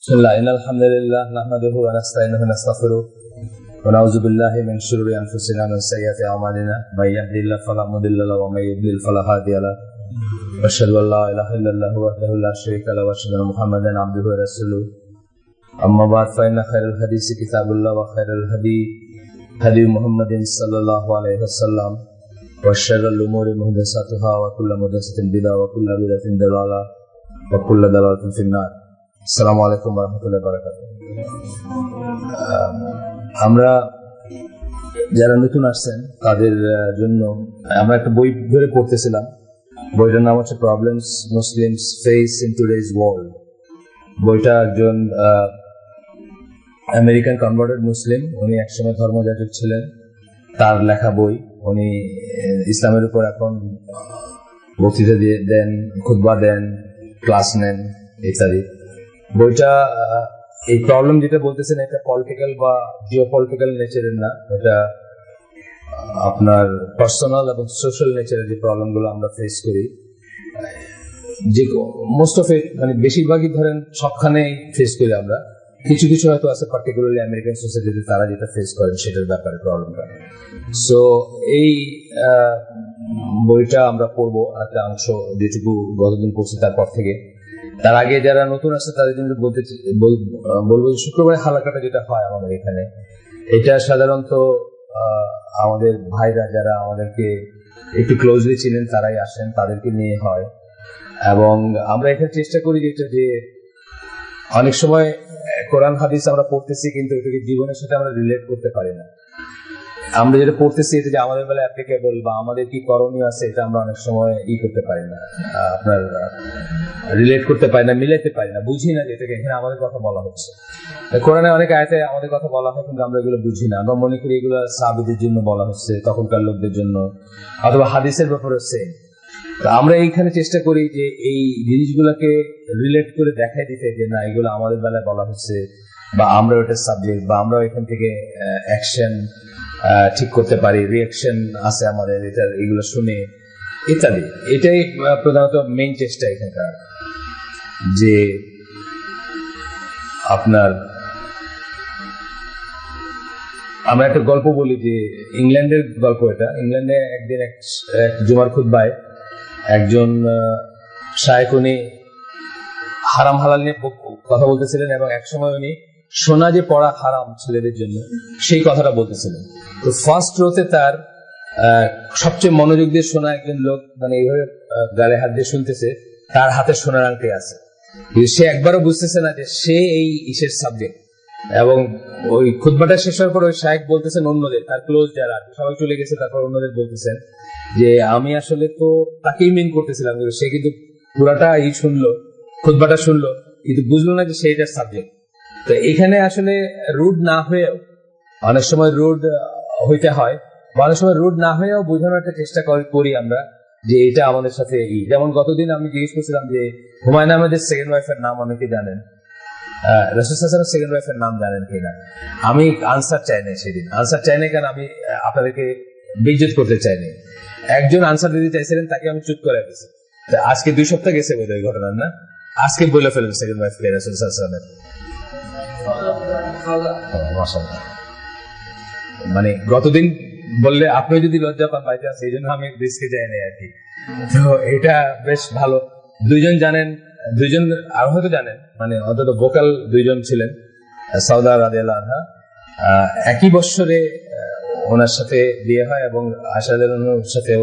بسم الله إن الحمد لله نحمده ونستعينه ونستغفره ونعوذ بالله من شرور أنفسنا ومن سيئات أعمالنا من يهده الله فلا مضل له ومن يضلل فلا هادي له وأشهد أن لا إله إلا الله وحده لا شريك له وأشهد أن محمدا عبده ورسوله أما بعد فإن خير الحديث كتاب الله وخير الهدي هدي محمد صلى الله عليه وسلم وشر الأمور محدثاتها وكل محدثة بدعة وكل بدعة ضلالة وكل ضلالة في النار আসসালামু আলাইকুম ওয়া রাহমাতুল্লাহি ওয়া বারাকাতুহু। আমরা যারা নতুন আসছেন তাদের জন্য আমরা একটা বই ধরে পড়তেছিলাম। বইটার নাম হচ্ছে problems Muslims face in today's world. বইটা একজন আমেরিকান কনভার্টেড মুসলিম, উনি একসময় ধর্মযাজক ছিলেন, তার লেখা বই। উনি ইসলামের উপর এখন বক্তৃতা দিয়ে দেন, খুতবা দেন, ক্লাস নেন ইত্যাদি। বইটা এই প্রবলেম যেটা বলতেছেন এটা পলিটিক্যাল বা জিওপলিটিক্যাল নেচারের না, এটা আপনার পার্সোনাল এবং সোশ্যাল নেচারের যে প্রবলেমগুলো আমরা ফেস করি, যে মোস্ট অফ ইট মানে বেশিরভাগই ধরেন সবখানেই ফেস করি আমরা। কিছু কিছু হয়তো আছে পার্টিকুলারলি আমেরিকান সোসাইটিতে তারা যেটা ফেস করেন সেটার ব্যাপারে প্রবলেমটা। সো এই বইটা আমরা পড়বো একটা অংশ যেটুকু গতদিন পড়ছি তারপর থেকে। তার আগে যারা নতুন আসছে তাদের জন্য বলবো শুক্রবার হালাকাটা যেটা হয় আমাদের এখানে, এটা সাধারণত আমাদের ভাইরা যারা আমাদেরকে একটু ক্লোজলি ছিলেন তারাই আসেন, তাদেরকে নিয়ে হয়। এবং আমরা এখানে চেষ্টা করি যেটা যে অনেক সময় কোরআন হাদিস আমরা পড়তেছি কিন্তু এটাকে জীবনের সাথে আমরা রিলেট করতে পারি না। আমরা যেটা পড়তেছি এটা যে আমাদের বেলা অ্যাপ্লিকেবল বা আমাদের কি করণীয় আছে এটা আমরা অনেক সময় করতে পারি না, আপনার রিলেট করতে পারি না, মিলাইতে পারি না, বুঝি না যেটাকে এখানে আমাদের কথা বলা হচ্ছে। কোরআনে অনেক আয়াতে আমাদের কথা বলা হয় কিন্তু আমরা এগুলো বুঝি না। আমরা মনে করি এগুলো সাহাবীদের জন্য বলা হচ্ছে, তখনকার লোকদের জন্য, অথবা হাদিসের ব্যাপারে সেম। আমরা এইখানে চেষ্টা করি যে এই জিনিসগুলোকে রিলেট করে দেখাই দিতে যে না এগুলো আমাদের বেলায় বলা হচ্ছে বা আমরা ওটার সাবজেক্ট বা আমরা এখান থেকে অ্যাকশন ঠিক করতে পারি, রিয়াকশন আছে আমাদের এটার, এগুলো শুনে ইত্যাদি। এটাই প্রধানত মেইন চেষ্টা এখানকার। যে আপনার আমরা একটা গল্প বলি যে ইংল্যান্ডের গল্প এটা। ইংল্যান্ডে একদিন এক জুমার খুতবায় একজন শায়েখ, উনি হারাম হালাল নিয়ে কথা বলতেছিলেন এবং একসময় উনি সোনা যে পড়া হারাম ছেলেদের জন্য সেই কথাটা বলতেছিলেন। তো ফার্স্ট রোতে তার সবচেয়ে মনোযোগ দিয়ে শোনা একজন লোক, মানে এইভাবে গালে হাত দিয়ে শুনতেছে, তার হাতে সোনার আংটি আছে। সে একবারও বুঝতেছে না যে সে এই ইসের সাবজেক্ট। এবং ওই খুতবাটা শেষ হওয়ার পর ওই শায়েখ বলতেছেন অন্যদের, তার ক্লোজ যারা সবাই চলে গেছে, তারপর অন্যদের বলতেছেন যে আমি আসলে তো তাকেই মেন করতেছিলাম, সে কিন্তু পুরাটা শুনলো, খুতবাটা শুনলো কিন্তু বুঝলো না যে সেইটার সাবজেক্ট। তো এখানে আসলে রুড না হয়েও অনেক সময় রুড হইতে হয়, অনেক সময় রুড না হয়েও বোঝানোর একটা চেষ্টা করি আমরা যে এটা আমাদের সাথে। যেমন গতদিন আমি জিজ্ঞেস করছিলাম যে হুমায়ুন আহমেদের সেকেন্ড ওয়াইফের নাম অনেকে জানেন, রাসূল সাল্লাল্লাহু আলাইহি ওয়াসাল্লামের সেকেন্ড ওয়াইফের নাম জানেন কিনা? আমি আনসার চাই না সেদিন, আনসার চাই না কারণ আমি আপনাদেরকে বেইজ্জত করতে চাইনি। একজন আনসার দিতে চাইছিলেন, তাকে আমি চুপ করে দিয়েছি। আজকে 2 সপ্তাহ গেছে বোধ হয় ঘটনা না, আজকে বলে ফেলবেন সেকেন্ড ওয়াইফ কে রাসূল সাল্লাল্লাহু আলাইহি ওয়াসাল্লামের। মানে গতদিন বললে আপনি যদি লজ্জা পান বাইতে আছে, এই জন্য আমি রিস্কে যাই না আর কি। তো এটা বেশ ভালো। 2 জন জানেন, 2 জন আর হয়তো জানেন, মানে অন্তত ভোকাল 2 জন ছিলেন। সাউদা রাদিয়াল্লাহু আনহা একই বছরে ওনার সাথে বিয়ে হয় এবং আয়েশা রাদিয়াল্লাহু আনহার সাথেও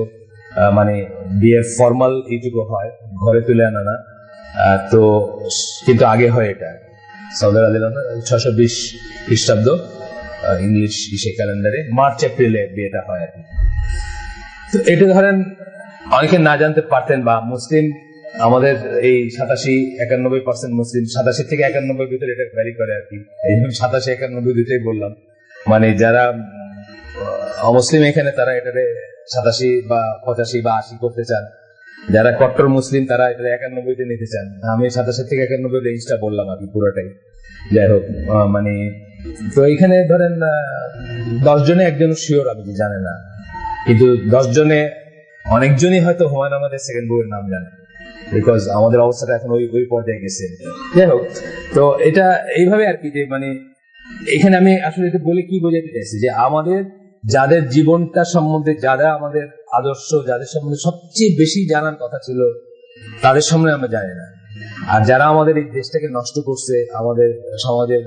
মানে বিয়ের ফর্মাল এইটুকু হয়, ঘরে তুলে আনা না। তো কিন্তু আগে হয় এটা সাউদা রাদিয়াল্লাহু আনহা 620 খ্রিস্টাব্দ ইংলিশ ক্যালেন্ডারে মার্চ এপ্রিলে বিয়েটা হয় আর কি। তো এটা ধরেন অনেকে না জানতে পারতেন বা মুসলিম আমাদের এই 87-91% মুসলিম, 87 থেকে 91 ভিতরে এটা ভ্যারি করে আর কি। এই 87-91 দুটাই বললাম, মানে যারা অমুসলিম এখানে তারা এটারে 87 বা 85 বা 80 করতে চান, যারা কট্টর মুসলিম তারা এটা 91-তে নিতে চান। আমি 87 থেকে 91 রেঞ্জটা বললাম আর কি পুরোটাই। যাই হোক, মানে তো এখানে ধরেন 10 জনে একজন শিওর আমি জানে না, কিন্তু 10 জনে অনেকজনই হয়তো হুমায়ুন আহমেদের সেকেন্ড বউয়ের নাম জানে। বিকজ আমাদের অবস্থাটা এখন ওই ওই পর্যায়ে গেছে। যাই হোক, তো এটা এইভাবে আর কি, যে মানে এখানে আমি আসলে এটা বলে কি বোঝাতে চাইছি, যে আমাদের যাদের জীবনটা সম্বন্ধে, যারা আমাদের আদর্শ, যাদের সম্বন্ধে সবচেয়ে বেশি জানার কথা ছিল, তাদের সম্বন্ধে আমরা জানি না। আর যারা আমাদের এই দেশটাকে নষ্ট করছে, আমাদের সমাজের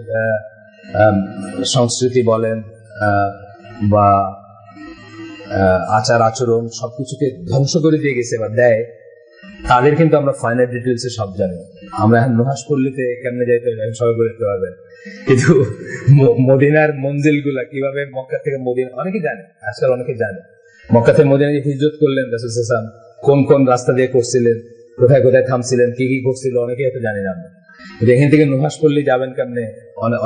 সংস্কৃতি বলেন বা আচার আচরণ সবকিছুকে ধ্বংস করে দিয়ে গেছে বা দেয়, তাদের কিন্তু আমরা ফাইনাল ডিটেলসে সব জানি। আমরা এখন নুহাশপল্লীতে কেমনে যাইতে হবে সবাই করে দিতে পারবেন, কিন্তু মদিনার মঞ্জিল গুলা কিভাবে, মক্কা থেকে মদিনা অনেকে জানে, আজকাল অনেকে জানে মক্কা থেকে মদিনা হিজরত করলেন রাসূল সাল্লাল্লাহু আলাইহি ওয়াসাল্লাম, কোন কোন রাস্তা দিয়ে করছিলেন, কোথায় কোথায় থামছিলেন, কি কি করছিল, অনেকে হয়তো জানি না আমরা। এখান থেকে নুহাশপল্লী যাবেন কেমনে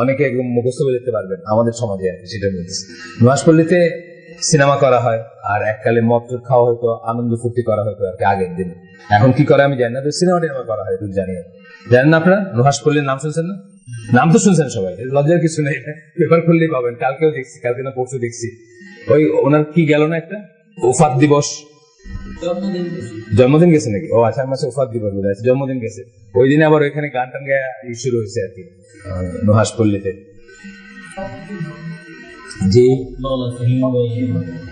অনেকে একদম মুখস্থ করে যেতে পারবেন আমাদের সমাজে আর কি, সেটা বলছি। নুহাশপল্লীতে সিনেমা করা হয়, আর এককালে মদ খাওয়া হয়তো, আনন্দ ফুর্তি করা হয়তো আর কি আগের দিন। এখন কি করে আমি জানি না, তো সিনেমা টিনেমা করা হয় জানি না। জানেন না আপনারা নুহাশপল্লীর নাম শুনছেন না? নাম তো শুনছেন সবাই, লজ্জার কিছু নেই, পেপার খুললেই পাবেন। কালকেও দেখছি, কালকে না পরশু দেখছি, ওই ওনার কি গেল না একটা ওফাত দিবস, জন্মদিন গেছে নাকি? ও আষাঢ় মাসে ওফাত দিবস বোধ হয়, জন্মদিন গেছে। ওই দিনে আবার ওইখানে গান টান গায়ে শুরু হয়েছে আর কি নুহাশপল্লীতে। জি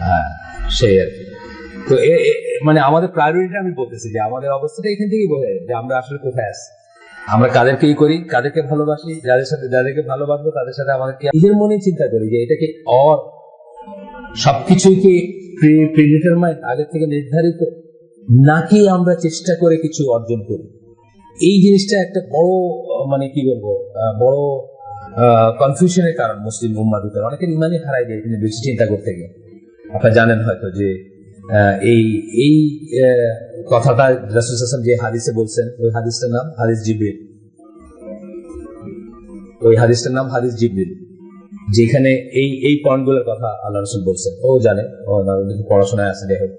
হ্যাঁ, সেই আর কি। তো মানে আমাদের প্রায়োরিটিটা আমি বলতেছি, যে আমাদের অবস্থাটা এখান থেকেই বোঝা যায় যে আমরা আসলে কোথায় আছি, আমরা কাদেরকেই করি, কাদেরকে ভালোবাসি, যাদের সাথে যাদেরকে ভালোবাসবো তাদের সাথে আমাদেরকে নিজের মনে চিন্তা করি যে এটা কি সবকিছুই কি প্রিডিটারমাইন্ড, আগে থেকে নির্ধারিত, নাকি আমরা চেষ্টা করে কিছু অর্জন করি। এই জিনিসটা একটা বড় মানে কি বলবো, বড় কনফিউশনের কারণ মুসলিম উম্মার ভিতরে। অনেকের ইমানই হারাই যায় তিনি বেশি চিন্তা করতে গিয়ে। আপনারা জানেন হয়তো যে এই এই কথাটা রাসূল সাল্লাল্লাহু আলাইহি ওয়াসাল্লাম যে হাদিসে বলছেন, ওই হাদিসটার নাম হাদিস জিবরিল। ওই হাদিসটার নাম হাদিস জিবরিল, যেখানে এই এই পয়েন্টগুলোর কথা আল্লাহ রাসূল বলছেন। ও জানে, ও পড়াশোনায় আছে, যাই হোক।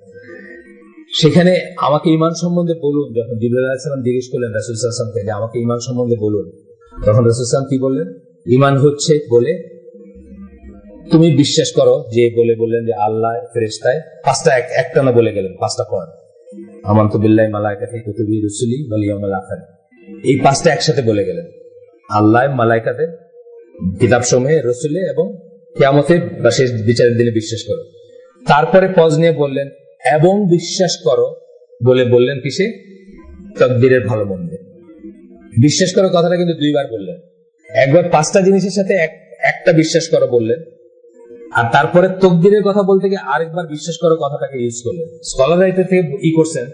সেখানে আমাকে ঈমান সম্বন্ধে বলুন, যখন জিবরিল আলাইহিস সালাম জিজ্ঞেস করলেন রাসূল সাল্লাল্লাহু আলাইহি ওয়াসাল্লামকে যে আমাকে ঈমান সম্বন্ধে বলুন, তখন রাসূল সাল্লাল্লাহু আলাইহি ওয়াসাল্লাম কি বললেন? ঈমান হচ্ছে বলে তুমি বিশ্বাস করো, যে বললেন যে আল্লাহ, ফেরেশতায়, পাঁচটা একটা না বলে গেলেন, পাঁচটা পয়েন্ট, আমানতু বিল্লাহি মালাইকাতিহি কুতুবিহি রুসুলি ওয়াল ইয়াউমিল আখির। এই পাঁচটা একসাথে বলে গেলেন, আল্লাহ, মালাইকাতে, কিতাব সমূহে, রসুলে এবং কিয়ামতে বা শেষ বিচারের দিনে বিশ্বাস করো। তারপরে পজ নিয়ে বললেন এবং বিশ্বাস করো বলে বললেন কিসে? তাকদীরের ভালো মন্দে। বিশ্বাস করো কথাটা কিন্তু দুইবার বললেন, একবার পাঁচটা জিনিসের সাথে একটা বিশ্বাস করো বললেন, আর তারপরে তকদীরের কথা বলতে গিয়ে আরেকবার বিশ্বাস করো কথাটাকে ইউজ করলেন। স্কলাররা এটা থেকে ই করছেন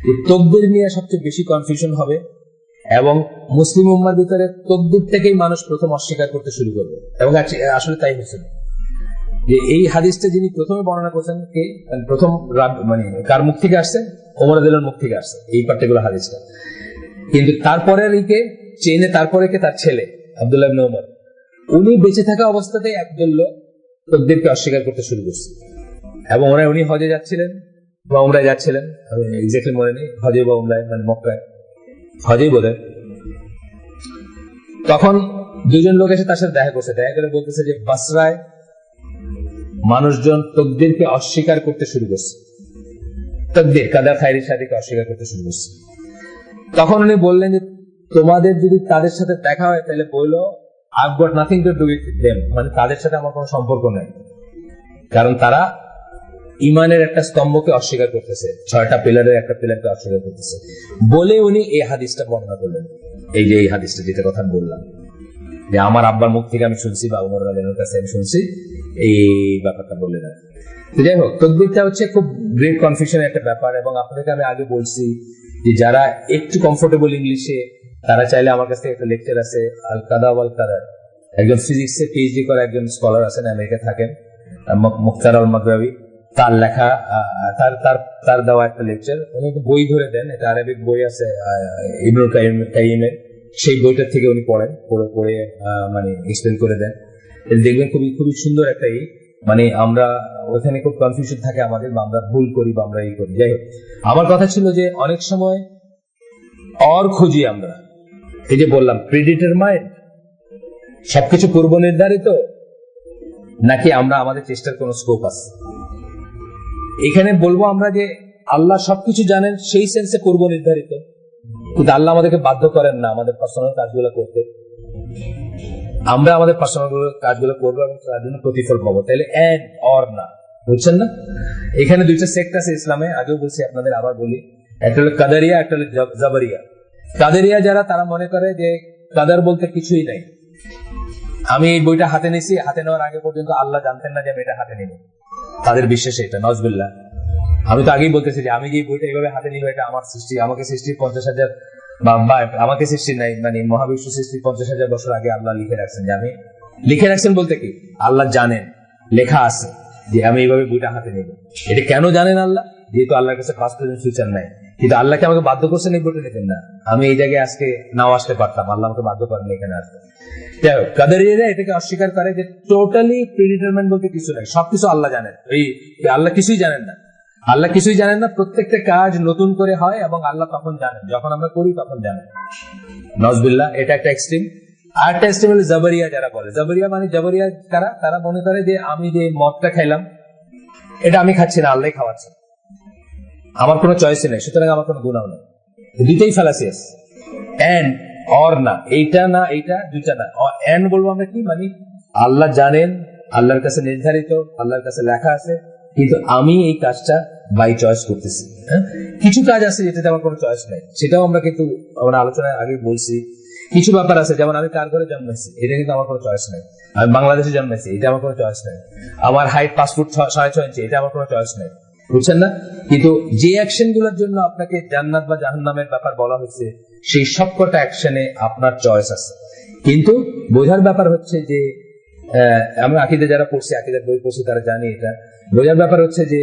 যে তকদীর নিয়ে সবচেয়ে বেশি কনফিউশন হবে, এবং মুসলিম উম্মার ভিতরে তকদীর থেকেই মানুষ প্রথম অস্বীকার করতে শুরু করবে। এবং আসলে তাই হয়েছিল, যে এই হাদিসটা যিনি প্রথমে বর্ণনা করছেন, কে প্রথম মানে কার মুখ থেকে আসছে? ওমর রাদিয়াল্লাহু মুখ থেকে আসছে এই পার্টিকুলার হাদিসটা। কিন্তু তারপরে কে চেনে? তারপরে কে? তার ছেলে আব্দুল্লাহ ইবনে ওমর। উনি বেঁচে থাকা অবস্থাতেই একদল লোক তকদীরকে অস্বীকার করতে শুরু করছে, এবং উনি হজে যাচ্ছিলেন বা উমরায় যাচ্ছিলেন, আমি এক্স্যাক্টলি মনে নেই, হজে বা উমরায়, মানে মক্কায় হজেই বোধ হয়। তখন দুজন লোক এসে তার সাথে দেখা করছে, দেখা করে বলতেছে যে বাসরায় মানুষজন তকদীরকে অস্বীকার করতে শুরু করছে, তকদীর কাদা খায়রি শাদীকে অস্বীকার করতে শুরু করছে। তখন উনি বললেন যে তোমাদের যদি তাদের সাথে দেখা হয় তাহলে বললো I've got nothing to do with them, মানে তাদের সাথে আমার কোনো সম্পর্ক নেই, কারণ তারা ইমানের একটা স্তম্ভকে অস্বীকার করতেছে, 6টা পিলারের একটা পিলারকে অস্বীকার করতেছে বলে উনি এই হাদিসটা বর্ণনা করলেন। এই যে এই হাদিসটা যেটা কথা বললাম, যে আমার আব্বার মুখ থেকে আমি শুনছি বা ওমর রাদিয়াল্লাহু কাছে আমি শুনছি, এই ব্যাপারটা বললেন। তো যাই হোক, তাকদীরটা হচ্ছে খুব গ্রেট কনফিউশনের একটা ব্যাপার। এবং আপনাদেরকে আমি আগে বলছি যে যারা একটু কমফোর্টেবল ইংলিশে, তারা চাইলে আমার কাছ থেকে একটা লেকচার আছে, আল কাদা ওয়াল কাদার, একজন ফিজিক্সে পিএইচডি করা একজন স্কলার আছেন, আমেরিকা থাকেন, মুখতার আল মাগরাবি, তার লেখা, তার দেওয়া একটা লেকচার। উনি বই ধরে দেন, এটা আরবিক বই আছে ইবনুল কাইয়িমের, সেই বইটার থেকে উনি পড়েন, পড়ে মানে এক্সপ্লেন করে দেন। দেখবেন খুবই খুবই সুন্দর একটা মানে আমরা ওখানে খুব কনফিউশন থাকে আমাদের, বা আমরা ভুল করি বা আমরা করি। যাই হোক, আমার কথা ছিল যে অনেক সময় খুঁজি আমরা, এই যে বললাম প্রিডিটারমাইন্ড, সবকিছু পূর্ব নির্ধারিত, নাকি আমরা আমাদের চেষ্টার কোনো স্কোপ আছে। এখানে বলবো আমরা যে আল্লাহ সবকিছু জানেন সেই সেন্সে পূর্ব নির্ধারিত, কিন্তু আল্লাহ আমাদেরকে বাধ্য করেন না আমাদের পার্সোনাল কাজগুলো করতে। আমরা আমাদের পার্সোনাল কাজগুলো করবো এবং তার জন্য প্রতিফল পাবো। তাহলে এন্ড অর না, বুঝছেন না? এখানে দুইটা সেক্ট আছে ইসলামে, আগেও বলছি আপনাদের, আবার বলি। একটা হলো কাদারিয়া, একটা হলো জাবরিয়া। কাদেরিয়া যারা, তারা মনে করে যে কাদার বলতে কিছুই নাই। আমি এই বইটা হাতে নিয়েছি, হাতে নেওয়ার আগে পর্যন্ত আল্লাহ জানতেন না যে আমি এটা হাতে নিব। তাদের বিশ্বাস এটা, নজবিল্লাহ। আমি তো আগেই বলতেছি যে আমি যে বইটা এইভাবে হাতে নিব, এটা আমার সৃষ্টি, আমাকে সৃষ্টি 50,000 বা আমাকে সৃষ্টি নাই, মানে মহাবিশ্ব সৃষ্টি 50,000 বছর আগে আল্লাহ লিখে রাখছেন। যে আমি লিখে রাখছেন বলতে কি, আল্লাহ জানেন, লেখা আছে যে আমি এইভাবে বইটা হাতে নিব। এটা কেন জানেন আল্লাহ? যেহেতু আল্লাহর কাছে পাস্ট প্রেজেন্ট ফিউচার নাই। কিন্তু আল্লাহকে আমাকে বাধ্য করছেন এই বইটা নিতেন না, আমি এই জায়গায় আজকে নাও আসতে পারতাম, আল্লাহ আমাকে বাধ্য করেন এখানে আসতে। যাই হোক, কাদেরিয়ারা এটাকে অস্বীকার করে যে টোটালি প্রিডিটারমেন্ট বলতে কিছু নাই, সবকিছু আল্লাহ জানেন। এই আল্লাহ কিছুই জানেন না, আল্লাহ কিছুই জানেন না। প্রত্যেকটা কাজ নতুন করে হয় এবং আল্লাহ তখন জানেন, যখন আমরা করি তখন জানেন। নজবিল্লাহ, এটা একটা এক্সট্রিম। আর একটা এক্সট্রিম হলো জাবরিয়া যারা বলে। জাবরিয়া মানে, জাবরিয়া কারা? তারা মনে করে যে আমি যে মদটা খাইলাম, এটা আমি খাচ্ছি না, আল্লাহ খাওয়াচ্ছে, আমার কোনো চয়েসই নেই, সুতরাং আমার কোনো গুনাহ নেই। দুইটাই ফ্যালাসিয়াস। এন্ড অর না, এইটা না এইটা, দুইটা না। এন্ড বলবো আমরা কি, মানে আল্লাহ জানেন, আল্লাহর কাছে নির্ধারিত, আল্লাহর কাছে লেখা আছে, কিন্তু আমি এই কাজটা বাই চয়েস করতেছি। কিছু কাজ আছে যেটাতে আমার কোনো চয়েস নেই, সেটাও আমরা কিন্তু আমরা আলোচনায় আগে বলছি। কিছু ব্যাপার আছে, যেমন আমি কার ঘরে জন্মেছি, এটা কিন্তু আমার কোনো চয়েস নেই। আমি বাংলাদেশে জন্মেছি, এটা আমার কোনো চয়েস নেই। আমার হাইট 5 ফুট 6.5 ইঞ্চি, এটা আমার কোনো চয়েস নেই, বুঝছেন না? কিন্তু যে অ্যাকশন গুলোর জন্য আপনাকে জান্নাত বা জাহান্নামের ব্যাপার বলা হয়েছে, সেই সবকটা অ্যাকশনে আপনার চয়েস আছে। কিন্তু বোঝার ব্যাপার হচ্ছে যে, আমরা আকীদা যারা পড়ছি, আকীদার বই পড়ছি, তারা জানি এটা। বোঝার ব্যাপার হচ্ছে যে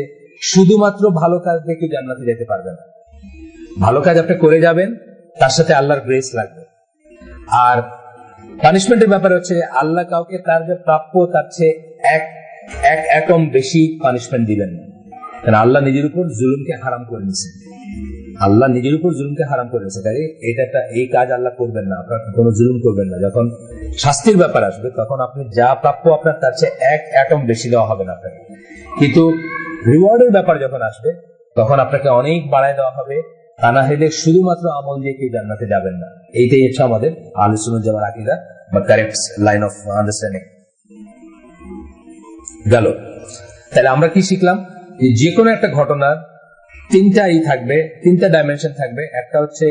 শুধুমাত্র ভালো কাজ দিয়ে কেউ জান্নাতে যেতে পারবে না। ভালো কাজ আপনি করে যাবেন, তার সাথে আল্লাহর গ্রেস লাগবে। আর পানিশমেন্টের ব্যাপার হচ্ছে আল্লাহ কাউকে তার যে প্রাপ্য তার চেয়ে এক একম বেশি পানিশমেন্ট দিবেন না। কারণ আল্লাহ নিজের উপর জুলুমকে হারাম করে নিয়েছে। আল্লাহ নিজের উপর জুলুমকে হারাম করে নিয়েছে। তাই এই কাজ আল্লাহ করবেন না, আপনার কোনো জুলুম করবেন না। যখন শাস্তির ব্যাপার আসবে, তখন আপনি যা প্রাপ্য আপনার তার চেয়ে এক একম বেশি দেওয়া হবে না আপনাকে। কিন্তু রিওয়ার্ডের ব্যাপার যখন আসবে, তখন আপনাকে অনেক বাড়ায় দেওয়া হবে। তা না হলে শুধুমাত্র আমল দিয়ে কেউ জান্নাতে যাবেন না। এইটাই হচ্ছে আমাদের আহলে সুন্নাত জামাত আকীদা বা কারেক্ট লাইন অফ আন্ডারস্ট্যান্ডিং। গেল। তাহলে আমরা কি শিখলাম? যে কোনো একটা ঘটনার তিনটা ডাইমেনশন থাকবে। একটা হচ্ছে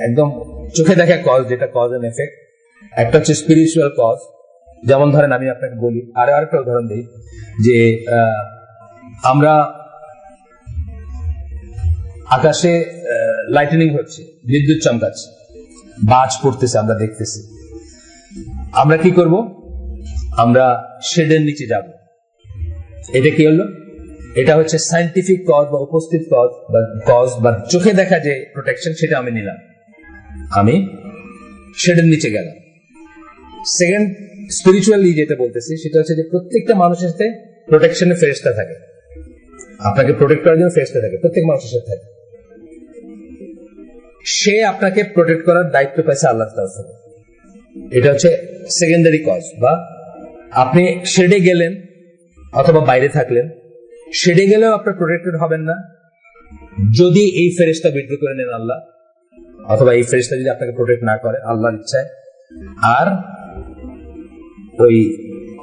একদম চোখে দেখা কজ, যেটা কজ এন্ড এফেক্ট। একটা হচ্ছে স্পিরিচুয়াল কজ, যেমন ধরেন আমি আপনাকে বলি, আরেকটা উদাহরণ দিই যে আমরা আকাশে লাইটনিং হচ্ছে, বিদ্যুৎ চমকাচ্ছে, বাজ পড়তেছে, আমরা দেখতেছি। আমরা কি করব? আমরা শেডের নিচে যাব। এটা কি হলো? এটা হচ্ছে সায়েন্টিফিক কজ বা উপস্থিত কজ বা চোখে দেখা যে প্রোটেকশন, সেটা আমি নিলাম, আমি শেডের নিচে গেলাম। সেকেন্ড, স্পিরিচুয়ালি যেটা বলতেছি সেটা হচ্ছে যে প্রত্যেকটা মানুষের সাথে প্রোটেকশনের ফেরেশতা থাকে, আপনাকে প্রোটেক্ট করার জন্য ফেরেশতা থাকে, প্রত্যেক মানুষের সাথে থাকে। সে আপনাকে প্রোটেক্ট করার দায়িত্ব পাইছে আল্লাহ তাআলা থেকে। এটা হচ্ছে সেকেন্ডারি কজ। বা আপনি শেডে গেলেন অথবা বাইরে থাকলেন, শেডে গেলেও আপনার প্রোটেক্টেড হবেন না যদি এই ফেরেশতা বিদ্রোহ করে নেন আল্লাহ, অথবা এই ফেরেশতা যদি আপনাকে প্রোটেক্ট না করে আল্লাহর ইচ্ছায়। আর ওই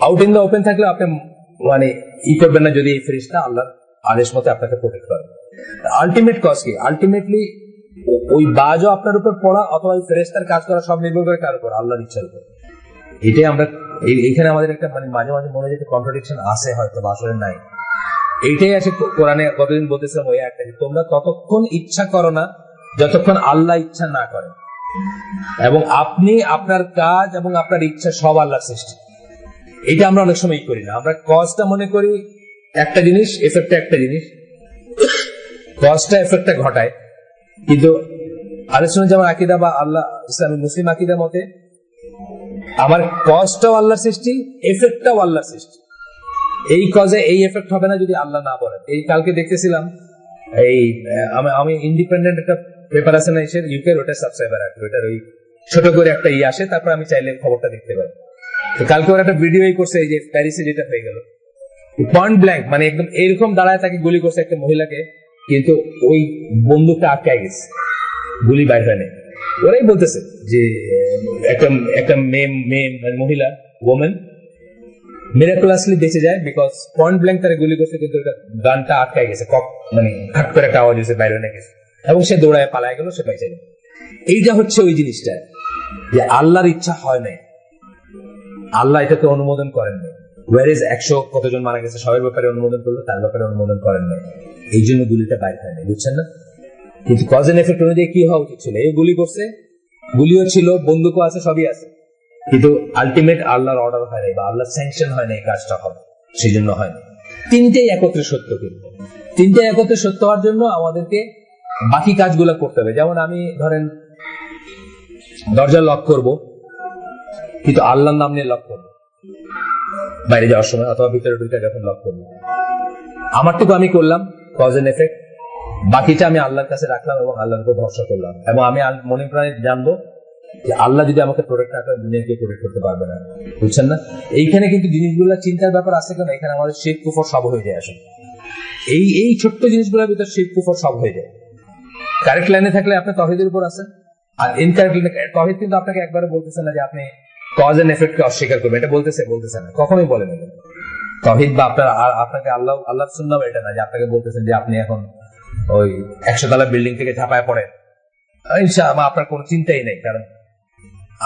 আউট ইন দ্য ওপেন থাকলে আপনি মানে করবেন না যদি এই ফেরেশতা আল্লাহর আদেশ মতে আপনাকে প্রোটেক্ট করে। আলটিমেট কজ কি? আলটিমেটলি ওই বাজও আপনার উপর পড়া অথবা ওই ফেরেশতার কাজ করা সব নির্ভর করে কার উপর? আল্লাহর ইচ্ছার উপর। এটাই আমরা এইখানে আমাদের একটা মানে মাঝে মাঝে মনে হয় যে কন্ট্রাডিকশন আছে, হয়তো আসলে নাই। এইটাই আছে কোরআনে। কতদিন বলতেছিলাম ওই একটা, তোমরা ততক্ষণ ইচ্ছা করো না যতক্ষণ আল্লাহ ইচ্ছা না করেন, এবং আপনি আপনার কাজ এবং আপনার ইচ্ছা সব আল্লাহর সৃষ্টি। এটা আমরা অনেক সময় করি না। আমরা কজটা মনে করি একটা জিনিস, এফেক্টটা একটা জিনিস, কজটা এফেক্টটা ঘটায়। কিন্তু আহলে সুন্নাত জামাত আকীদা বা আল্লাহ ইসলামী মুসলিম আকীদা মতে আমার কজটাও আল্লাহর সৃষ্টি, এফেক্টটাও আল্লাহর সৃষ্টি। এই কজে এই এফেক্ট হবে না যদি আল্লাহ না বলেন। এই কালকে দেখতেছিলাম, আমি ইন্ডিপেন্ডেন্ট একটা পেপার আছে না এসের ইউকের, ওটা সাবস্ক্রাইবার আছে, ওটার ওই ছোট করে একটা আসে, তারপর আমি চাইলে খবরটা দেখতে পারি। তো কালকে ওরা একটা ভিডিও করছে, এই যে প্যারিসে যেটা হয়ে গেল, পয়েন্ট ব্ল্যাঙ্ক, মানে একদম এরকম দাঁড়ায় তাকে গুলি করছে একটা মহিলাকে, কিন্তু ওই বন্দুকটা আটকায় গেছে, গুলি বাইর হয় নাই। ওরাই বলতেছে যে একটা একটা মেয়ে মহিলা ওমেন মিরাকুলাসলি বেঁচে যায়, বিকজ পয়েন্ট ব্ল্যাঙ্ক তারা গুলি করছে, কিন্তু গানটা আটকায় গেছে, মানে ঠাক করে একটা আওয়াজ হয়েছে, বাইরে হয়ে গেছে, এবং সে দৌড়ায় পালায় গেল, সে বেঁচে গেল। এইটা হচ্ছে ওই জিনিসটা যে আল্লাহর ইচ্ছা হয় নাই, আল্লাহ এটাকে অনুমোদন করেন নাই। ওয়ারেজ 100 কতজন মারা গেছে সবার ব্যাপারে অনুমোদন করলো, তার ব্যাপারে অনুমোদন করেন নাই, এই জন্য গুলিটা বাইর হয় নাই, বুঝছেন না? কিন্তু কজ এন্ড এফেক্ট অনুযায়ী কি হওয়া উচিত ছিল, এই গুলি করছে, গুলিও ছিল, বন্দুকও আছে, সবই আছে, কিন্তু আলটিমেট আল্লাহর অর্ডার হয় নাই বা আল্লাহর স্যাংশন হয় না এই কাজটা হবে, সেই জন্য হয় না। তিনটেই একত্রে সত্য, কিন্তু তিনটে একত্রে সত্য হওয়ার জন্য আমাদেরকে বাকি কাজগুলো করতে হবে। যেমন আমি ধরেন দরজা লক করব, কিন্তু আল্লাহর নাম নিয়ে লক করবো বাইরে যাওয়ার সময়, অথবা ভিতরে ঢুকে যখন লক করবো, আমারটুকু আমি করলাম, কজ এন্ড এফেক্ট, বাকিটা আমি আল্লাহর কাছে রাখলাম এবং আল্লাহর উপর ভরসা করলাম, এবং আমি মনে প্রাণে জানবো যে আল্লাহ যদি আমাকে প্রোটেক্ট না করে, দুনিয়াকে প্রোটেক্ট করতে পারবে না, বুঝছেন না? এইখানে কিন্তু জিনিসগুলো চিন্তার ব্যাপার আছে কেন, এখানে আমাদের শিরক কুফর সব হয়ে যায় আসলে। এই ছোট্ট জিনিসগুলোর ভিতর শিরক কুফর সব হয়ে যায়। কারেক্ট লাইনে থাকলে আপনি তৌহিদের উপর আছেন, আর ইনকারেক্ট লাইনে তৌহিদ কিন্তু আপনাকে একবারে বলতেছে না যে আপনি কজ এন্ড এফেক্ট কে অস্বীকার করবেন, এটা বলতেছে না, কখনোই বলে না তৌহিদ, বা আপনাকে আল্লাহর সুন্নাহ এটা না যে আপনাকে বলতেছেন যে আপনি এখন ওই 100 তলা বিল্ডিং থেকে ঝাঁপায় পড়েন, ইনশাআল্লাহ আপনার কোনো চিন্তাই নেই, কারণ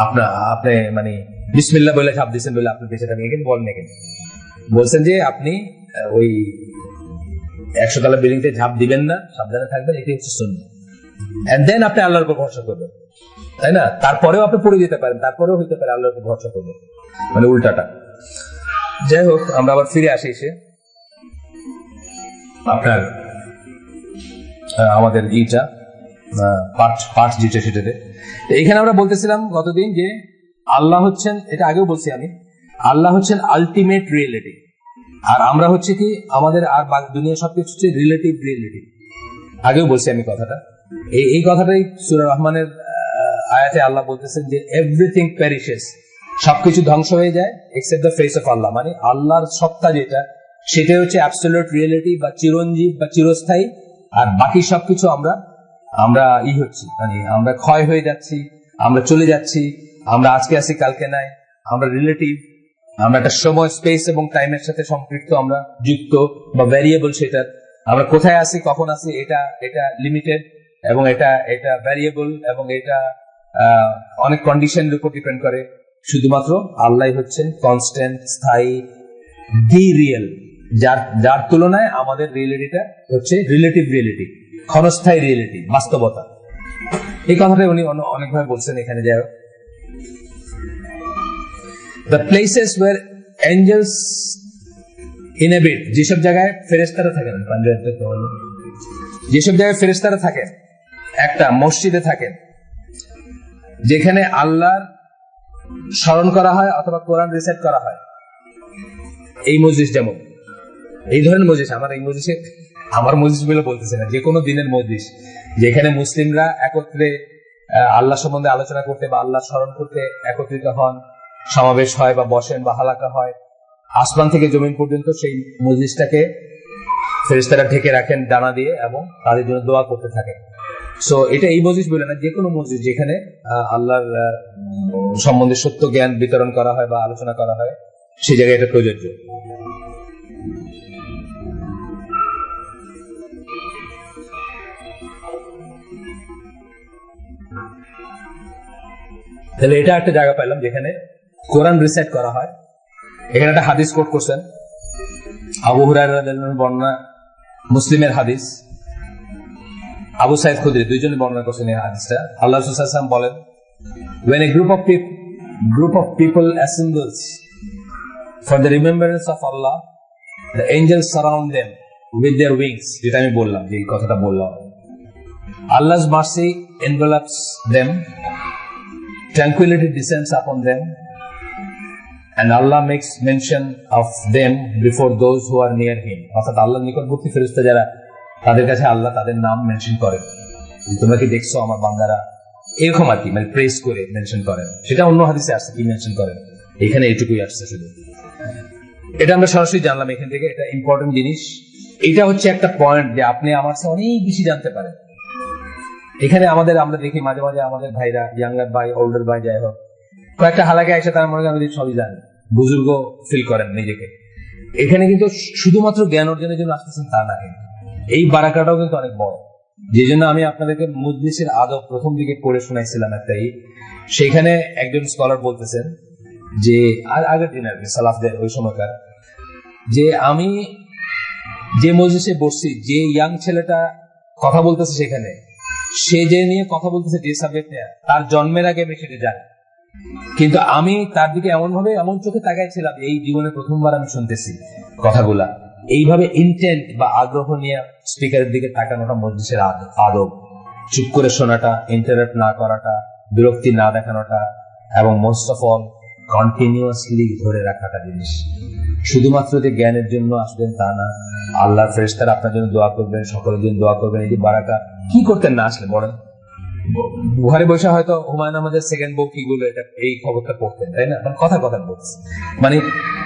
আপনি মানে বিসমিল্লাহ বলে ঝাঁপ দিচ্ছেন বলে আপনি বেঁচে থাকেন, কিন্তু বলেন নাকি বলছেন যে আপনি ওই 100 তলা বিল্ডিং থেকে ঝাঁপ দিবেন না, সাবধানে থাকবেন, এটি হচ্ছে সুন্নাহ। এন্ড দেন আপনি আল্লাহর উপর ভরসা করবেন, তাই না? তারপরেও আপনি পড়ে যেতে পারেন, তারপরেও হইতে পারে আল্লাহর উপর ভরসা করবেন, মানে উল্টাটা। যাই হোক, আমরা আবার ফিরে আসি এসে আপনার আমাদের ইটা পার্ট যেটা সেটাতে। এখানে আমরা বলতেছিলাম গতদিন যে আল্লাহ হচ্ছেন, এটা আগেও বলছি আমি, আল্লাহ হচ্ছেন আলটিমেট রিয়েলিটি, আর আমরা হচ্ছে কি আমাদের আর দুনিয়া সবকিছু হচ্ছে রিলেটিভ রিয়েলিটি। আগেও বলছি আমি কথাটা, এই কথাটাই সূরা রহমানের আয়াতে আল্লাহ বলতেছেন যে এভরিথিং পেরিশেস, সবকিছু ধ্বংস হয়ে যায় এক্সেপ্ট দ্য ফেস অফ আল্লাহ, মানে আল্লাহর সত্তা যেটা, সেটাই হচ্ছে অ্যাবসলিউট রিয়েলিটি বা চিরঞ্জীব বা চিরস্থায়ী, আর বাকি সবকিছু আমরা হচ্ছি, মানে আমরা ক্ষয় হয়ে যাচ্ছি, আমরা চলে যাচ্ছি, আমরা আজকে আছি কালকে নাই, আমরা রিলেটিভ, আমরা একটা সময় স্পেস এবং টাইমের সাথে সম্পৃক্ত, আমরা যুক্ত বা ভ্যারিয়েবল, সেটা আমরা কোথায় আছি কখন আছি এটা লিমিটেড, এবং এটা ভ্যারিয়েবল, এবং এটা অনেক কন্ডিশনের উপর ডিপেন্ড করে। শুধুমাত্র আল্লাহ হচ্ছেন কনস্ট্যান্ট, স্থায়ী, দি রিয়েল, যার তুলনায় আমাদের রিয়েলিটিটা হচ্ছে রিলেটিভ রিয়েলিটি, ক্ষণস্থায়ী রিয়েলিটি, বাস্তবতা। এই কথাটা উনি অনেকভাবে বলছেন এখানে। যাই হোক, the places where angels inhabit, যেসব জায়গায় ফেরেশতারা থাকেন, যেসব জায়গায় ফেরেশতারা থাকেন, একটা মসজিদে থাকেন যেখানে আল্লাহর স্মরণ করা হয় অথবা কোরআন রিসাইট করা হয়, এই মজলিস, যেমন এই ধরনের মজলিস, আমার মজলিস বলে বলতেছে না, যে কোনো দিনের মজলিস যেখানে মুসলিমরা একত্রে আল্লাহ সম্বন্ধে আলোচনা করতে বা আল্লাহ স্মরণ করতে একত্রিত হন, সমাবেশ হয় বা বসেন বা হালাকা হয়, আসমান থেকে জমিন পর্যন্ত সেই মজলিসটাকে ফেরেশতারা ঢেকে রাখেন ডানা দিয়ে এবং তাদের জন্য দোয়া করতে থাকেন। সো এটা এই মজলিস বলে না, যে কোনো মজলিস যেখানে আল্লাহর সম্বন্ধে সত্য জ্ঞান বিতরণ করা হয় বা আলোচনা করা হয়, সেই জায়গায় এটা প্রযোজ্য। তাহলে এটা একটা জায়গা পাইলাম যেখানে কোরআন রিসাইট করা হয়। এখানে একটা হাদিস কোট করছেন, আবু হুরায়রা রাদিয়াল্লাহু বর্ণনা, মুসলিমের হাদিস, আবু সাঈদ খুদরি, দুইজনই বর্ণনা করছেন এই হাদিসটা। আল্লাহ রাসূল সাল্লাল্লাহু আলাইহি ওয়াসাল্লাম বলেন, when a group of people assembles for the remembrance of Allah, the angels surround them with their wings. যেটা আমি বললাম, যে এই কথাটা বললাম, Allah's mercy envelops them, tranquility descends upon them, and Allah makes mention of them before those who are near him. অর্থাৎ আল্লাহর নিকটবর্তী ফেরেশতা যারা, তাদের কাছে আল্লাহ তাদের নাম মেনশন করেন, তোমরা কি দেখছো আমার বান্দারা, এরকম আর কি, মানে প্রেস করে মেনশন করেন। সেটা অন্য হাদিসে আসছে কি মেনশন করেন, এখানে এইটুকুই আসছে শুধু। এটা আমরা সরাসরি জানলাম এখান থেকে, এটা ইম্পর্টেন্ট জিনিস। এটা হচ্ছে একটা পয়েন্ট যে আপনি আমার চেয়ে অনেক বেশি জানতে পারেন। এখানে আমরা দেখি মাঝে মাঝে আমাদের ভাইরা, ইয়াঙ্গার ভাই, ওল্ডার ভাই, যাই হোক, কয়েকটা হালাকে এসে তারা মনে করেন সবই জানেন, বুজুর্গ ফিল করেন নিজেকে। এখানে কিন্তু শুধুমাত্র জ্ঞান অর্জনের জন্য আসতেছেন তা না, এই বারাকাটাও কিন্তু অনেক বড়। যে জন্য আমি আপনাদেরকে মজলিসের আদব প্রথম দিকে পড়ে শোনাইছিলাম একটাই, সেখানে একজন স্কলার বলতেছেন যে আগের দিন আর কি সালাফদের ওই সময়কার, যে আমি যে মজলিসে বসছি, যে ইয়াং ছেলেটা কথা বলতেছে সেখানে, সে যে নিয়ে কথা বলতেছে, যে সাবজেক্ট নিয়ে, তার জন্মের আগে আমি সেটা জানি, কিন্তু আমি তার দিকে এমন চোখে তাকাইছিলাম, এই জীবনে প্রথমবার আমি শুনতেছি কথাগুলা। এইভাবে ইন্টেন্ট বা আগ্রহ নিয়ে স্পিকারের দিকে তাকানোটা মজলিসের আদব। চুপ করে শোনাটা, ইন্টারাপ্ট না করাটা, বিরক্তি না দেখানোটা, এবং মোস্ট অফ অল কন্টিনিউয়াসলি ধরে রাখাটা জিনিস। শুধুমাত্র যে জ্ঞানের জন্য আসবেন তা না, আল্লাহর ফেরেশতারা আপনার জন্য দোয়া করবেন, সকলের জন্য দোয়া করবেন। এই যে বারাকা, কি করতেন না আসলে বলেন? ঘরে বসে হয়তো হুমায়ুন আহমেদের সেকেন্ড বউ কি গুলো, এটা এই খবরটা পড়তেন, তাই না? কথা বলছে, মানে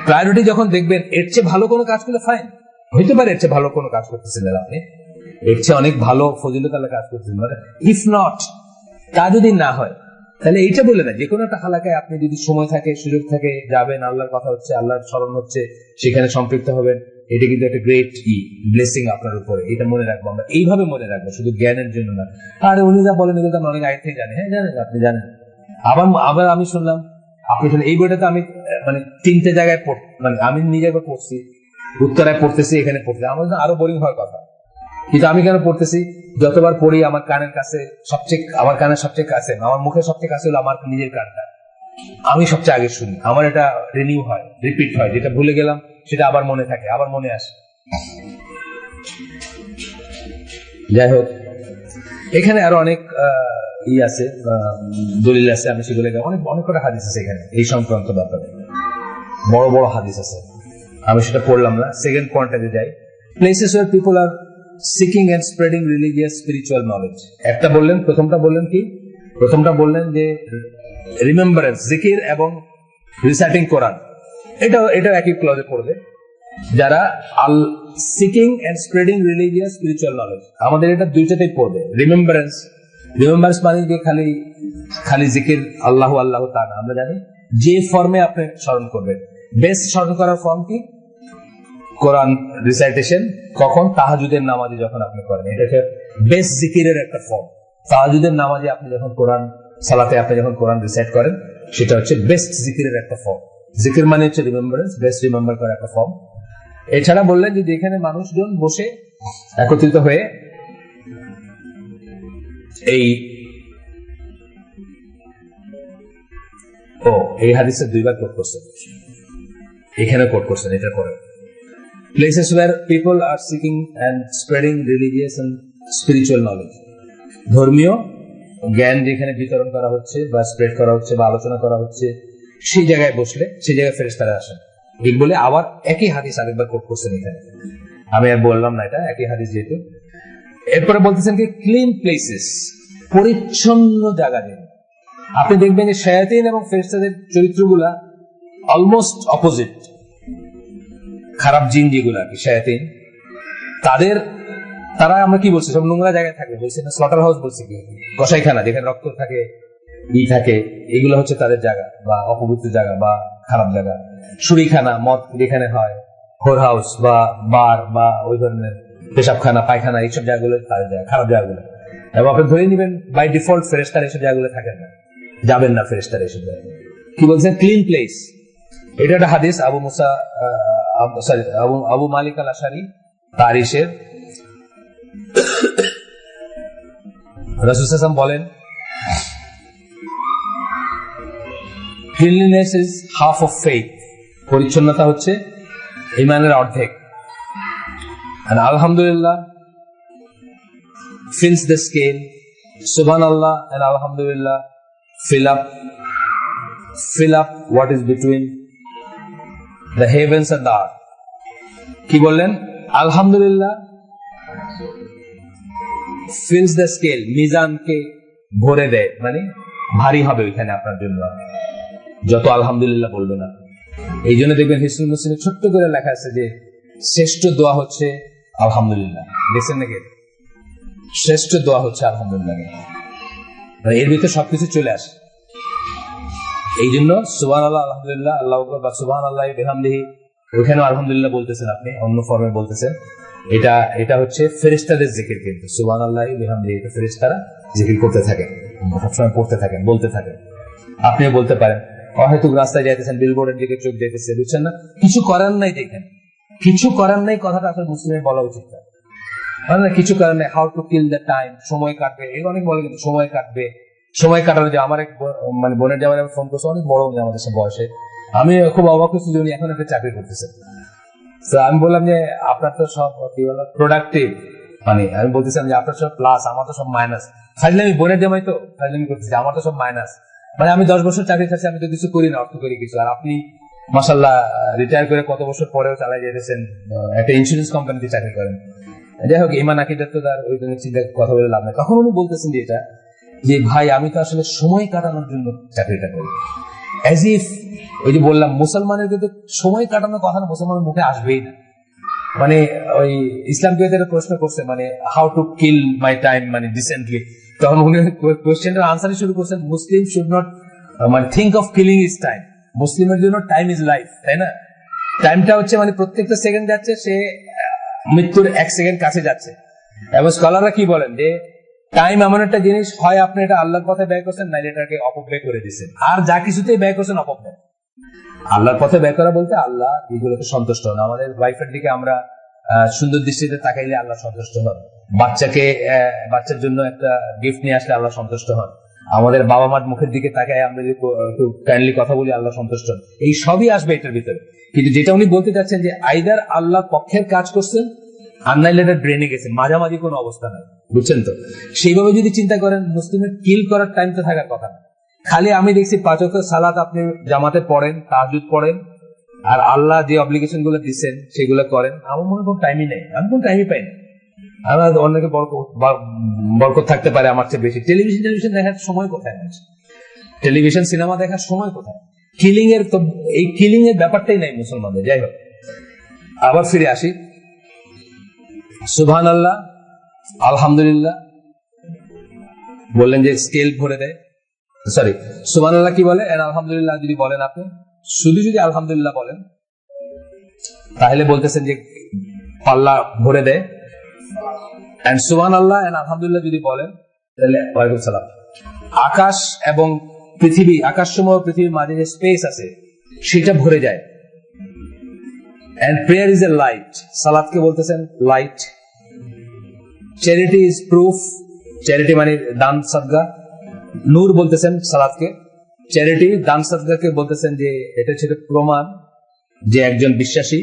প্রায়োরিটি যখন দেখবেন এর চেয়ে ভালো কোনো কাজ করলে ফাইন, হইতে পারে এর চেয়ে ভালো কোনো কাজ করতেছিলেন আপনি, এর চেয়ে অনেক ভালো ফজিলতার কাজ করতেছেন, মানে ইফ নট, তা যদি না হয় তাহলে এইটা বলে না, যে কোনো একটা হালাকায় আপনি যদি সময় থাকে, সুযোগ থাকে, যাবেন, আল্লাহর কথা হচ্ছে, আল্লাহর স্মরণ হচ্ছে, সেখানে সম্পৃক্ত হবেন। এটা কিন্তু একটা গ্রেট ব্লেসিং আপনার উপরে, এটা মনে রাখবো আমরা, এইভাবে মনে রাখবো, শুধু জ্ঞানের জন্য না। আরে উনি যা বলেন এগুলো তো অনেক আগে থেকে জানেন। হ্যাঁ জানেন, আপনি জানেন। আবার আমি শুনলাম আপনি এই বইটাতে আমি মানে 3টে জায়গায় মানে আমি নিজে একবার পড়ছি, উত্তরায় পড়তেছি, এখানে পড়তেছি, আমার আরো বোরিং হওয়ার কথা, কিন্তু আমি কেন পড়তেছি? যতবার পড়ি আমার কানের কাছে আমার কানের সবচেয়ে কাছে, আমার মুখের সবচেয়ে কাছে হলো আমার নিজের কানটা, আমি সবচেয়ে আগে শুনি, আমার এটা রিনিউ হয়, রিপিট হয়, যেটা ভুলে গেলাম সেটা আবার মনে থাকে, আবার মনে আসে। যাই হোক, এখানে আরো অনেক আছে, দলিল আছে, আমি সেগুলো অনেক কটা হাদিস আছে এখানে এই সংক্রান্ত ব্যাপারে, বড় বড় হাদিস আছে, আমি সেটা পড়লাম না। সেকেন্ড পয়েন্টে যাই, places where people are seeking and spreading religious spiritual knowledge. প্রথমটা বললেন যে রিমেম্বারেন্স, জিকির এবং রিসাইটিং কোরআন, এটা একই ক্লজে পড়বে। যারা seeking and spreading religious spiritual knowledge, আমাদের এটা দুইটাতেই পড়বে। রিমেম্বারেন্স মানে যে খালি জিকির, আল্লাহ আল্লাহ তা না, আমরা জানি যে ফর্মে আপনি স্মরণ করবেন। বেস্ট স্মরণ করার ফর্ম কি? কোরআন রিসাইটেশন। কখন? তাহাজ্জুদের নামাজে যখন আপনি করেন, এটা হচ্ছে বেস্ট জিকিরের একটা ফর্ম। তাহাজ্জুদের নামাজে আপনি যখন সালাতে আপনি যখন কোরআন রিসাইট করেন, সেটা হচ্ছে বেস্ট জিকিরের একটা ফর্ম। জিকির মানে হচ্ছে রিমেম্বারেন্স, বেস্ট রিমেম্বার করার একটা ফর্ম। এছাড়া বললেন যে যেখানে মানুষজন বসে একত্রিত হয়ে এই হাদিসে 2বার কোট করছেন, এখানে কোট করছেন, এটা করে places where people are seeking and spreading religious and spiritual knowledge, ধর্মীয় জ্ঞান যেখানে বিতরণ করা হচ্ছে বা স্প্রেড করা হচ্ছে বা আলোচনা করা হচ্ছে, সেই জায়গায় বসলে সেই জায়গায় ফেরেশতারা আসেন। এই বলে আবার একই হাদিস আরেকবার কোট করছেন এখানে, আমি আর বললাম না, এটা একই হাদিস যেহেতু। এরপরে বলতেছেন কি ক্লিন প্লেসেস, পরিচ্ছন্ন জায়গা। আপনি দেখবেন যে শায়াতিন এবং ফেরেশতাদের চরিত্রগুলা অলমোস্ট অপোজিট। খারাপ জিন যেগুলো আর কি, শায়াতিন, তারা আমরা কি বলছি, সব নোংরা জায়গায় থাকে, বলছি না স্লটার হাউস, বলছি কি কসাইখানা, যেখানে রক্ত থাকে, থাকে, এগুলো হচ্ছে তাদের জায়গা বা অপবিত্র জায়গা বা খারাপ জায়গা। ছুরিখানা, মদ যেখানে হয়, হোর হাউস বা বার বা ওই ধরনের পেশাবখানা, পায়খানা, এইসব জায়গাগুলো তাদের জায়গা, খারাপ জায়গাগুলো। এবং আপনি ধরে নিবেন বাই ডিফল্ট ফেরেশতারা এইসব জায়গাগুলো থাকেন না, যাবেন না ফেরেশতারা এইসব জায়গায়। কি বলছেন? Clean place. এটা একটা হাদিস আবু মালিক আল আশারি তারিশের। রাসূল সাল্লাল্লাহু আলাইহি ওয়াসাল্লাম বলেন, cleanliness is half of faith, পরিচ্ছন্নতা হচ্ছে ঈমানের অর্ধেক। and alhamdulillah fills the scale, subhanallah and alhamdulillah fill up what is between the heavens and the earth. কি বললেন? আলহামদুলিল্লাহ fills the scale, মিজানকে ভরে দেয়, মানে ভারী হবে ওইখানে আপনার জন্য যত আলহামদুলিল্লাহ বলবে না। এই জন্য দেখবেন হিসনুল মুসলিমে ছোট্ট করে লেখা আছে যে শ্রেষ্ঠ দোয়া হচ্ছে আলহামদুলিল্লাহ। দেখছেন নাকি, শ্রেষ্ঠ দোয়া হচ্ছে আলহামদুলিল্লাহ। এর ভিতরে সবকিছু চলে আসে। এই জন্য সুবহানাল্লাহ, আলহামদুলিল্লাহ, আল্লাহু আকবার বা সুবহানাল্লাহি ওয়া বিহামদিহি, ওখানেও আলহামদুলিল্লাহ বলতেছেন আপনি, অন্য ফর্মে বলতেছেন। এটা হচ্ছে ফেরেশতাদের জিকির, কিন্তু সুবহানাল্লাহি ওয়া বিহামদিহি এটা ফেরেশতারা জিকির করতে থাকে, সবসময় পড়তে থাকেন, বলতে থাকেন। আপনিও বলতে পারেন। হয়তো রাস্তায় যাইতেছেন, বিলবোর্ডের দিকে চোখ যাইতেছে, বুঝছেন না, কিছু করার নাই, দেখেন কিছু করার নাই, কথাটা আসলে মুসলিমের বলা উচিত না। মানে কিছু করার নেই, how to kill the time, সময় কাটবে, এর অনেক বলে, কিন্তু সময় কাটবে, সময় কাটানো। যে আমার এক মানে বোনের জামাই ফোন করছে, অনেক বড় আমাদের সে বয়সে, আমি খুব অবাক হচ্ছি যে উনি এখন একটা চাকরি করতেছেন। তো আমি বললাম যে আপনার তো সব কি বলো প্রোডাক্টিভ, মানে আমি বলতেছিলাম যে আপনার সব প্লাস, আমার তো সব মাইনাস। ফাজলামি, বোনের জামাই তো ফাজলামি করতেছে, আমার তো সব মাইনাস। মানে আমি 10 বছর চাকরি করছি, আমি তো কিছু করি না, অর্থ করি কিছু, আর আপনি মাশাআল্লাহ রিটায়ার করে কত বছর পরেও চালাই যেতেছেন, একটা ইন্স্যুরেন্স কোম্পানিতে চাকরি করেন। যাই হোক, ইমান আকিদার তো তার ওই চিন্তা কথা বলে লাভ নেই। তখন উনি বলতেছেন যে এটা, যে ভাই আমি তো আসলে সময় কাটানোর জন্য চাকরিটা করি। অ্যাজ ইফ, ওই যে বললাম মুসলমানের কিন্তু সময় কাটানোর কথা না মুসলমানের মুখে আসবেই না। মানে ওই ইসলাম প্রশ্ন করছে, মানে how to kill my time, মানে ডিসেন্টলি, তখন উনি কোয়েশ্চেনটার আনসারই শুরু করছেন, মুসলিম শুড নট মানে think of killing is time. মুসলিমের জন্য টাইম ইজ লাইফ, তাই না? টাইমটা হচ্ছে মানে প্রত্যেকটা সেকেন্ড যাচ্ছে, সে মৃত্যুর 1 সেকেন্ড কাছে যাচ্ছে। এবং স্কলাররা কি বলেন যে টাইম এমন একটা জিনিস, হয় আপনি এটা আল্লাহর পথে ব্যয় করছেন, নাইলে এটাকে অপব্যয় করে দিচ্ছেন। আর যা কিছুতেই ব্যয় করছেন অপব্যয়। আল্লাহর পথে ব্যয় করা বলতে আল্লাহ এগুলোতে সন্তুষ্ট হন। আমাদের ওয়াইফের দিকে আমরা সুন্দর দৃষ্টিতে তাকাইলে আল্লাহ সন্তুষ্ট হন। বাচ্চার জন্য একটা গিফট নিয়ে আসলে আল্লাহ সন্তুষ্ট হন। আমাদের বাবা মার মুখের দিকে তাকায় আমরা যদি একটু কাইন্ডলি কথা বলি, আল্লাহ সন্তুষ্ট হন। এই সবই আসবে এটার ভিতরে। কিন্তু যেটা উনি বলতে চাচ্ছেন যে আইদার আল্লাহ পক্ষের কাজ করছেন, আর নাইলে এটা ড্রেনে গেছে, মাঝামাঝি কোনো অবস্থা নাই, বুঝছেন তো? সেইভাবে যদি চিন্তা করেন, মুসলিমের কিল করার টাইম তো থাকার কথা না। খালি আমি দেখছি 5 ওয়াক্ত সালাত আপনি জামাতে পড়েন, তাহাজ্জুদ পড়েন, আর আল্লাহ যে অব্লিগেশন গুলো দিচ্ছেন সেগুলো করেন। আমার মনে কোনো টাইমই নেই, আমি কোনো টাইমই পাই না। আমার অনেকে বরকত থাকতে পারে আমার চেয়ে বেশি। টেলিভিশন দেখার সময় কোথায় আছে? টেলিভিশন সিনেমা দেখার সময় কোথায়? কিলিং এর তো, এই কিলিং এর ব্যাপারটাই নাই মুসলমানদের। যাই হোক, আবার ফিরে আসি। সুবহানাল্লাহ, আলহামদুলিল্লাহ বললেন যে স্কেল ভরে দেয়, সরি সুবহানাল্লাহ কি বলে, আলহামদুলিল্লাহ যদি বলেন, আপনি শুধু যদি আলহামদুলিল্লাহ বলেন তাহলে বলতেছেন যে পাল্লা ভরে দেয়। এন্ড সুবহানাল্লাহ এন্ড আলহামদুলিল্লাহ যদি বলেন তাহলে, ওয়ালাইকুম সালাম, আকাশ এবং পৃথিবী, আকাশসমূহ পৃথিবীর মাঝে যে স্পেস আছে সেটা ভরে যায়। And prayer is a light, সালাতকে বলতেছেন light. Charity is proof, charity মানে দান সাদকা। নূর বলতেছেন সালাতকে, চ্যারিটি দান সাদকাকে বলতেছেন যে এটা ছিল প্রমাণ যে একজন বিশ্বাসী।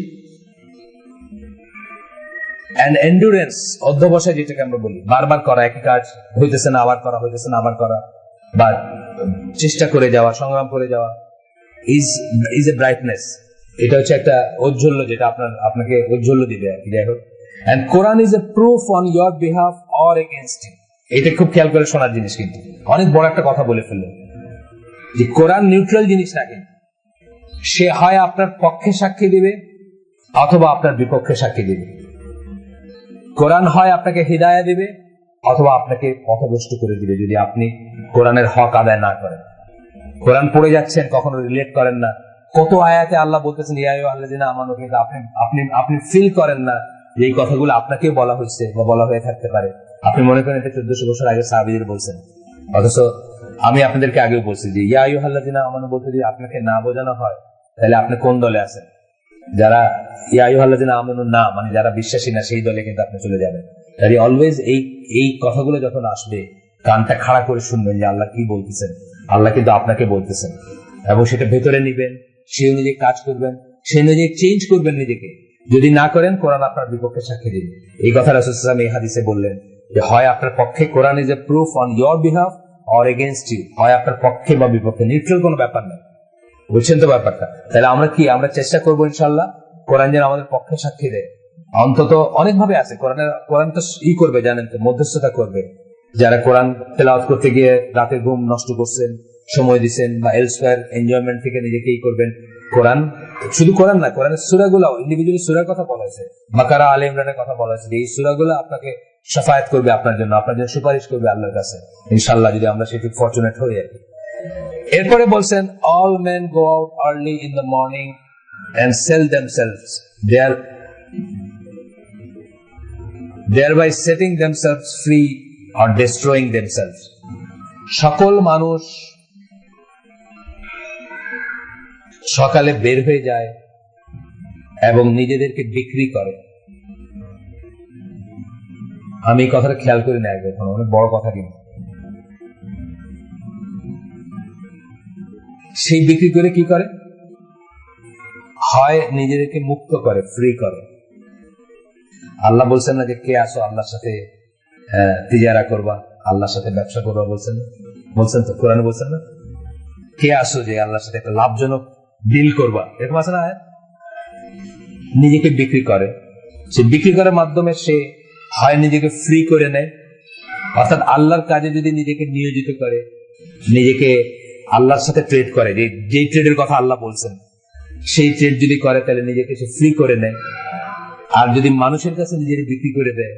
এন্ড এন্ডুরেন্স, অধ্যবসায় যেটাকে আমরা বলি, বারবার করা, একই কাজ হইতেছে না আবার করা, হইতেছে না আবার করা, বা চেষ্টা করে যাওয়া, সংগ্রাম করে যাওয়া। ইজ এ ব্রাইটনেস, এটা হচ্ছে একটা ঔজ্জ্বল্য, যেটা আপনাকে ঔজ্জ্বল্য দিবে আর কি। যাই হোক, and Quran is a proof on your behalf or against you. এটা খুব খেয়াল করে শোনার জিনিস, কিন্তু অনেক বড় একটা কথা বলে ফেললেন যে কোরআন নিউট্রাল জিনিস রাখে, সে হয় আপনার পক্ষে সাক্ষী দিবে অথবা আপনার বিপক্ষে সাক্ষী দিবে। কোরআন হয় আপনাকে হিদায়া দিবে অথবা আপনাকে পথভ্রষ্ট করে দিবে যদি আপনি কোরআনের হক আদায় না করেন। কোরআন পড়ে যাচ্ছেন, কখনো রিলেট করেন না। কত আয়াতে আল্লাহ বলতেছেন ইয়া আইয়ুহাল্লাযীনা আমানু, কিন্তু আপনি ফিল করেন না যে এই কথাগুলো আপনাকেও বলা হচ্ছে বা বলা হয়ে থাকতে পারে। আপনি মনে করেন এটা 1400 বছর আগে সাহাবীদের বলছেন, অথচ আমি আপনাদেরকে আগেও বলছি যে ইয়া আইয়ুহাল্লাযীনা আমানু বলতে যদি আপনাকে না বোঝানো হয় তাহলে আপনি কোন দলে আছেন? যারা ইয়া আইয়ুহাল্লাযীনা আমানু না মানে যারা বিশ্বাসী না, সেই দলে কিন্তু আপনি চলে যাবেন। তাই অলওয়েজ এই কথাগুলো যখন আসবে, কানটা খাড়া করে শুনবেন যে আল্লাহ কি বলতেছেন। আল্লাহ কিন্তু আপনাকে বলতেছেন, এবং সেটা ভেতরে নিবেন, সেই অনুযায়ী কাজ করবেন, সেই অনুযায়ী চেঞ্জ করবেন নিজেকে। যদি না করেন, কোরআন আপনার বিপক্ষে সাক্ষী দিবে। এই কথা রাসূল সাল্লাল্লাহু আলাইহি ওয়াসাল্লাম এই হাদিসে বললেন যে হয় আপনার পক্ষে, Quran is a proof on your behalf or against you, হয় আপনার পক্ষে বা বিপক্ষে, নিউট্রাল কোনো ব্যাপার নেই। বুঝছেন তো ব্যাপারটা? তাহলে আমরা চেষ্টা করবো ইনশাআল্লাহ কোরআন যেন আমাদের পক্ষে সাক্ষী দেয়। অন্তত অনেক ভাবে আছে, কোরআন তো করবে, জানেন তো, মধ্যস্থতা করবে। যারা কোরআন তেলাওয়াত করতে গিয়ে রাতের ঘুম নষ্ট করছেন, সময় দিচ্ছেন, বা এলসওয়্যার এনজয়মেন্ট থেকে নিজেকে করবেন, কোরআন, শুধু কোরআন না, কোরআনের সূরাগুলো ইন্ডিভিজুয়াল সূরার কথা বলা হয়েছে, বাকারা, আলে ইমরানের কথা বলা হয়েছে, এই সূরাগুলো আপনাকে শাফায়াত করবে, আপনার জন্য সুপারিশ করবে আল্লাহর কাছে ইনশাআল্লাহ, যদি আমরা সেটি ফরচুনেট হই আর কি। এরপরে বলছেন, all men go out early in the morning and sell themselves, thereby setting themselves free or destroying themselves. সকল মানুষ সকালে বের হয়ে যায় এবং নিজেদেরকে বিক্রি করে। আমি এই কথাটা খেয়াল করি না, একবার অনেক বড় কথা, কিন্তু সেই বিক্রি করে কি করে? হয় নিজেদেরকে মুক্ত করে, ফ্রি করে। আল্লাহ বলছেন না যে কে আসো আল্লাহর সাথে তিজারা করবা, আল্লাহর সাথে ব্যবসা করবা, বলছেন তো কোরআনে বলছেন না, কে আসো যে আল্লাহর সাথে একটা লাভজনক ডিল করবা, এরকম আছে না? নিজেকে বিক্রি করে। সে বিক্রি করার মাধ্যমে সে হয় নিজেকে ফ্রি করে নেয়, অর্থাৎ আল্লাহর কাজে যদি নিজেকে নিয়োজিত করে, নিজেকে আল্লাহর সাথে ট্রেড করে, যে ট্রেডের কথা আল্লাহ বলছেন সেই ট্রেড যদি করে, তাহলে নিজেকে সে ফ্রি করে নেয়। আর যদি মানুষের কাছে নিজেকে বিক্রি করে দেয়,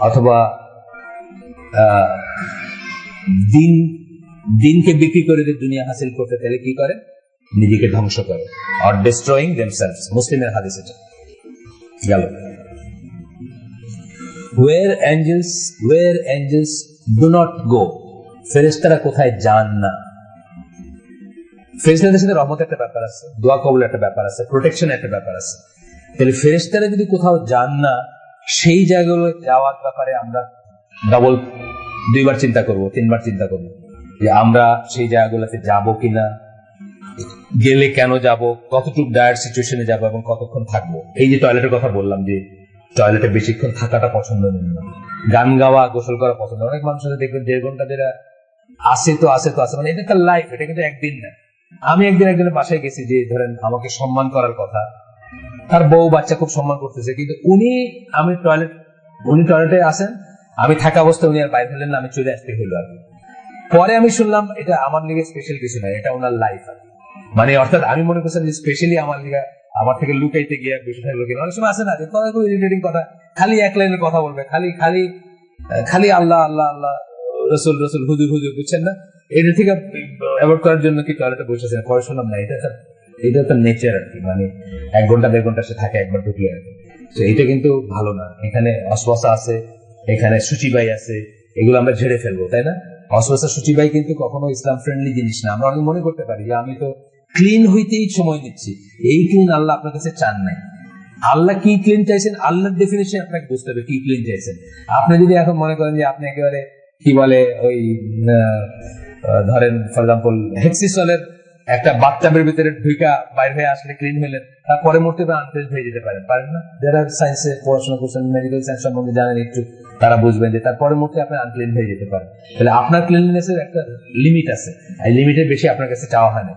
অথবা দিনকে বিক্রি করে দেয় দুনিয়া হাসিল করতে, তাহলে কি করে? নিজেকে ধ্বংস করে। আর ডিস্ট্রয়িং দেমসেলভস, মুসলিমের হাদিস এটা গেল। where angels do not go, ফেরেশতারা কোথায় যান না। ফেরেশতাদের সাথে রহমতের একটা ব্যাপার আছে, দোয়া কবুলের একটা ব্যাপার আছে, প্রোটেকশনের একটা ব্যাপার আছে। তাহলে ফেরেশতারা যদি কোথাও যান না, সেই জায়গাগুলো যাওয়ার ব্যাপারে আমরা ডবল 2 বার চিন্তা করব, 3 বার চিন্তা করব যে আমরা সেই জায়গাগুলোতে যাব কিনা, গেলে কেন যাব, কতটুকু ডায়ার সিচুয়েশনে যাব এবং কতক্ষণ থাকবো। এই যে টয়লেটের কথা বললাম, যে টয়লেটে বেশিক্ষণ থাকাটা পছন্দ নেই না, গান গাওয়া, গোসল করা পছন্দ। অনেক মানুষের দেখবেন 1.5 ঘন্টা যেটা আসে তো আসে, মানে এটা একটা লাইফ, এটা কিন্তু একদিন না। আমি একজনের বাসায় গেছি, যে ধরেন আমাকে সম্মান করার কথা, তার বউ বাচ্চা খুব সম্মান করতেছে, কিন্তু উনি টয়লেটে আসেন, আমি থাকা অবস্থায় উনি আর বাইরে হলেন না, আমি চলে আসতে হলো। আর পরে আমি শুনলাম এটা আমার লিগে স্পেশাল কিছু নয়, এটা ওনার লাইফ। মানে অর্থাৎ আমি মনে করছিলাম যে স্পেশালি আমার থেকে লুকাইতে গিয়ে বেশি থাকলো কিনা। অনেক সময় আসে না যে খুব ইরিটেটিং কথা, খালি এক লাইনের কথা বলবে, খালি আল্লাহ আল্লাহ আল্লাহ, রসুল রসুল, হুজুর হুজুর, বুঝছেন না? এটা থেকে অ্যাভয়েড করার জন্য কি টয়লেটে বসেছেন, পরে শুনলাম না, এটা তো নেচার আর কি। মানে 1 ঘন্টা 1.5 ঘন্টা সে থাকে, একবার ঢুকলে আর কি। তো এটা কিন্তু ভালো না। এখানে অশ্বাসা আছে, এখানে সূচিবাই আছে, এগুলো আমরা ঝেড়ে ফেলবো, তাই না? অশ্বাসা সূচিবাই কিন্তু কখনো ইসলাম ফ্রেন্ডলি জিনিস না। আমরা অনেক মনে করতে পারি যে আমি তো ক্লিন হইতেই সময় দিচ্ছি, এই ক্লিন আল্লাহ আপনার কাছে চান নাই। আল্লাহ কি ক্লিন চাইছেন, আল্লাহর ডেফিনেশন আপনাকে বুঝতে হবে কি ক্লিন চাইছেন। আপনি যদি এখন মনে করেন যে আপনি একেবারে কি বলে ওই ধরেন ফর এক্সাম্পল হেক্সিসলের একটা বাথটাবের ভিতরে ঢুকা বাইরে হয়ে আসলে ক্লিন হলেন, তারপরে মুহূর্তে আনক্লিন হয়ে যেতে পারেন না? যারা সায়েন্সে পড়াশোনা করছেন, মেডিকেল সায়েন্স সম্বন্ধে জানেন একটু, তারা বুঝবেন যে তারপরে মুহূর্তে আপনি আনক্লিন হয়ে যেতে পারেন। তাহলে আপনার ক্লিনলিনেসের একটা লিমিট আছে, এই লিমিটের বেশি আপনার কাছে চাওয়া হয় না।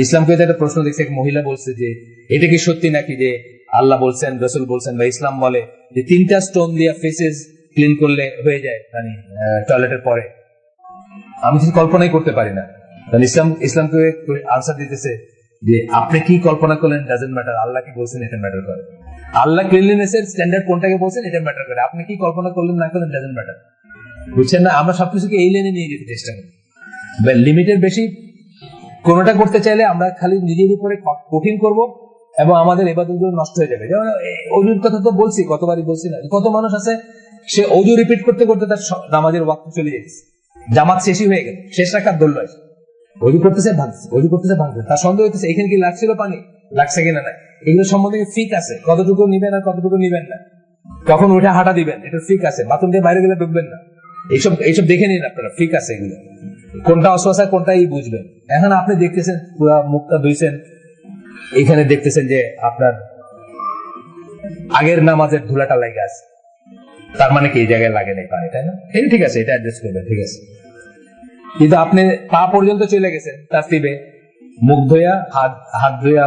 ইসলামকে একটা প্রশ্ন দেখছে, এক মহিলা বলছে যে এটা কি সত্যি নাকি যে আল্লাহ বলছেন, রসুল বলছেন বা ইসলাম বলে যে 3টা স্টোন দিয়ে ফেসেস ক্লিন করলে হয়ে যায়, মানে টয়লেটের পরে। আমি কিছু কল্পনাই করতে পারি না। ইসলামকে আনসার দিতেছে যে আপনি কি কল্পনা করলেন ডাজন্ট ম্যাটার, আল্লাহ কি বলছেন এটা ম্যাটার করে। আল্লাহ ক্লিনলিনেসের স্ট্যান্ডার্ড কোনটাকে বলছেন এটা ম্যাটার করে, আপনি কি কল্পনা করলেন না করলেন ডাজন্ট ম্যাটার, বুঝছেন না? আমরা সবকিছুকে এই লাইনে নিয়ে যেতে চেষ্টা করি, লিমিটের বেশি কোনটা করতে চাইলে আমরা খালি নিজের উপরে কঠিন করব এবং আমাদের ইবাদতগুলো নষ্ট হয়ে যাবে। যেমন অজুর কথা তো বলছি, কতবারই বলছি না, কত মানুষ আছে সে অজু রিপিট করতে করতে তার নামাজের ওয়াক্ত চলে যাচ্ছে, জামাত শেষই হয়ে গেল, শেষ রাকাত ধরল, অজু করতেছে ভাঙছে, তার সন্দেহ হইতেছে এখানে কি লাগছিল পানি, লাগছে কিনা না। এগুলো সম্বন্ধে ফিক আছে, কতটুকু নিবেন আর কতটুকু নিবেন না, কখন উঠে হাঁটা দিবেন, এটা ফিক আছে, বাথরুম দিয়ে বাইরে গেলে ঢুকবেন না, এইসব দেখে নিন আপনারা, ফিক আছে এগুলো, কোনটা অশ্বাসা কোনটাই বুঝবেন। এখন আপনি দেখতেছেন পুরো মুখটা ধুইছেন, এখানে দেখতেছেন যে আপনার আগের নামাজের ধুলাটা লাগে আছে, তার মানে কি এই জায়গায় লাগে নাই পানি, তাই না? এটা ঠিক আছে, এটা অ্যাডজাস্ট করবেন, ঠিক আছে। কিন্তু আপনি পা পর্যন্ত চলে গেছেন, তার টিপে মুখ ধোয়া, হাত ধোয়া,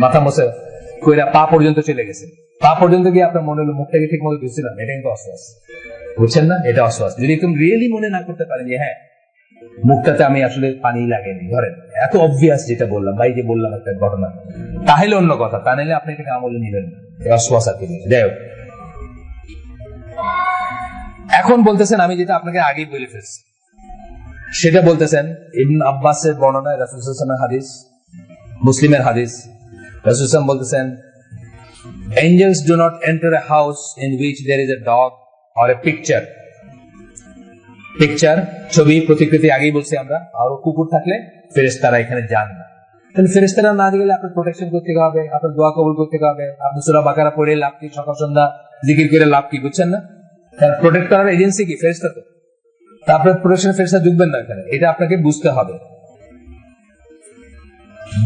মাথা মোছা কইরা পা পর্যন্ত চলে গেছেন, পা পর্যন্ত গিয়ে আপনার মনে হলো মুখটাকে ঠিক মতো ধুছিলাম, এটা কিন্তু অশ্বাস, বুঝছেন না? এটা অশ্বাস। যদি একদম রিয়েলি মনে না করতে পারেন যে হ্যাঁ মুখটাতে আমি আসলে পানি লাগেনি, ধরেন এত অবভিয়াস যেটা বললাম, ভাই যে বললাম একটা ঘটনা, তাহলে অন্য কথা, তা নাহলে আপনি এটাকে আমলে নিবেন না, অশ্বাস আর কি। যাই হোক, এখন বলতেছেন আমি যেটা আপনাকে আগেই বলে ফেলছি, সেটা বলতেছেন ইবনে আব্বাসের বর্ণনায়, রাসূল সাল্লাল্লাহু আলাইহি ওয়াসাল্লামের হাদিস, মুসলিমের হাদিস। রাসূল সাল্লাল্লাহু বলতেছেন, angels do not enter a house in which there is a dog or a picture, ছবি, প্রতিকৃতি, আগেই বলছি আমরা, আর কুকুর থাকলে ফেরেশতারা এখানে যান না। তাহলে ফেরেশতারা না গেলে আপনার প্রোটেকশন করতে হবে, আপনার দোয়া কবুল করতে হবে, আপনি সূরা বাকারা পড়ে লাভ কি, সকাল সন্ধ্যা জিকির করে লাভ কি, বুঝছেন না? তার প্রোটেক্ট করার এজেন্সি কি? ফেরেশতা। তো আপনার প্রোটেকশন ফেরেশতা ঢুকবেন না এখানে, এটা আপনাকে বুঝতে হবে।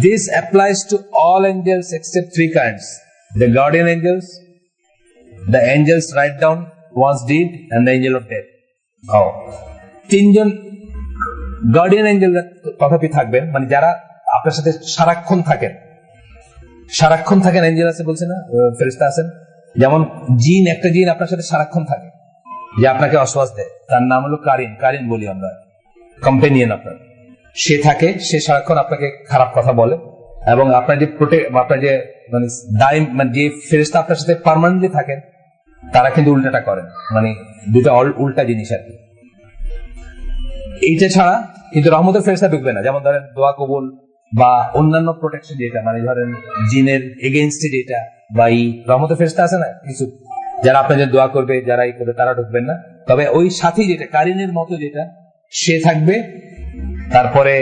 This applies to all angels except three kinds: the guardian angels, the angels write down one's deed, and the angel of death. তিনজন গার্ডিয়ান এঞ্জেল তথাপি থাকবেন, মানে যারা আপনার সাথে সারাক্ষণ থাকেন এঞ্জেল আছে বলছে না, ফেরেশতা আছেন। যেমন জিন, একটা জিন আপনার সাথে সারাক্ষণ থাকে, যে আপনাকে অশ্বাস দেয়, তার নাম হলো কারিন বলি আমরা, কম্পেনিয়ন আপনার। সে থাকে, সে সারাক্ষণ আপনাকে খারাপ কথা বলে, এবং আপনার যে মানে মানে যে ফেরেশতা আপনার সাথে পার্মানেন্টলি থাকেন, তারা কিন্তু উল্টাটা করেন, মানে দুটো উল্টা জিনিস আর কি। এইটা ছাড়া কিন্তু রহমতের ফেরেশতা ঢুকবে না। যেমন ধরেন দোয়া কবুল বা অন্যান্য প্রোটেকশন যেটা, মানে ধরেন জিনের এগেইনস্টে যেটা, বা এই রহমতের ফেরেশতা আছে না কিছু, যারা আপনাদের দোয়া করবে, যারা এই করবে, তারা ঢুকবেন না। তবে ওই সাথী যেটা কারিনের মতো যেটা, সে থাকবে। তারপরে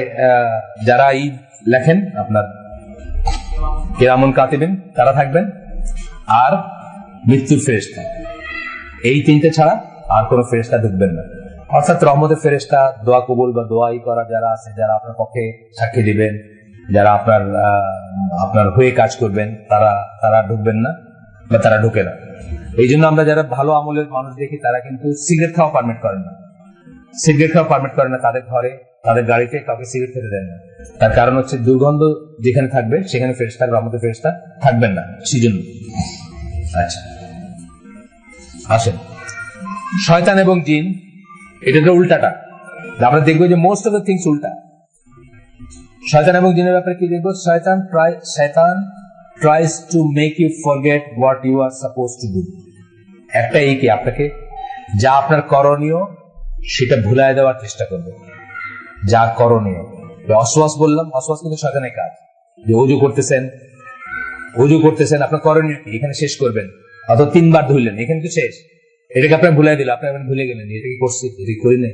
যারা এই লেখেন আপনার কিরামুন কাতিবিন, তারা থাকবেন, আর মৃত্যুর ফেরেশতা, এই তিনটে ছাড়া আর কোনো ফেরেশতা ঢুকবেন না। অর্থাৎ রহমতের ফেরেশতা, দোয়া কবুল বা দোয়াই করা যারা আছে, যারা আপনার পক্ষে সাক্ষী দিবেন, যারা আপনার হয়ে কাজ করবেন, তারা ঢুকবেন না বা তারা ঢুকে না। এই জন্য আমরা যারা ভালো আমলের মানুষ দেখি, তারা কিন্তু সিগারেট খাওয়া পারমিট করেন না, তাদের ঘরে, তাদের গাড়িতে কাউকে সিগারেট খেতে দেন না। তার কারণ হচ্ছে দুর্গন্ধ যেখানে থাকবে সেখানে ফেরেশতা, রহমতের ফেরেশতা থাকবেন না, সেজন্য। আচ্ছা, আসেন শয়তান এবং জিন, এটা তো উল্টাটা। আমরা দেখবো যে মোস্ট অফ দ্য থিংস উল্টা। শয়তান এবং জিনের ব্যাপারে কি দেখবো? শয়তান tries to make you forget what you are suppose to do. একটা এই কি, আপনাকে যা আপনার করণীয় সেটা ভুলাই দেওয়ার চেষ্টা করবে, যা করণীয়। অসওয়াস বললাম, অসওয়াস কিন্তু শয়তানের কাজ। যে ওযু করতেছেন, আপনার করণীয় কি? এখানে শেষ করবেন, অথবা 3 বার ধুইলেন, এখানে তো শেষ, এটাকে আপনার ভুলাই দিল, আপনি ভুলে গেলেন এটা কি করছি, এটা করি নাই।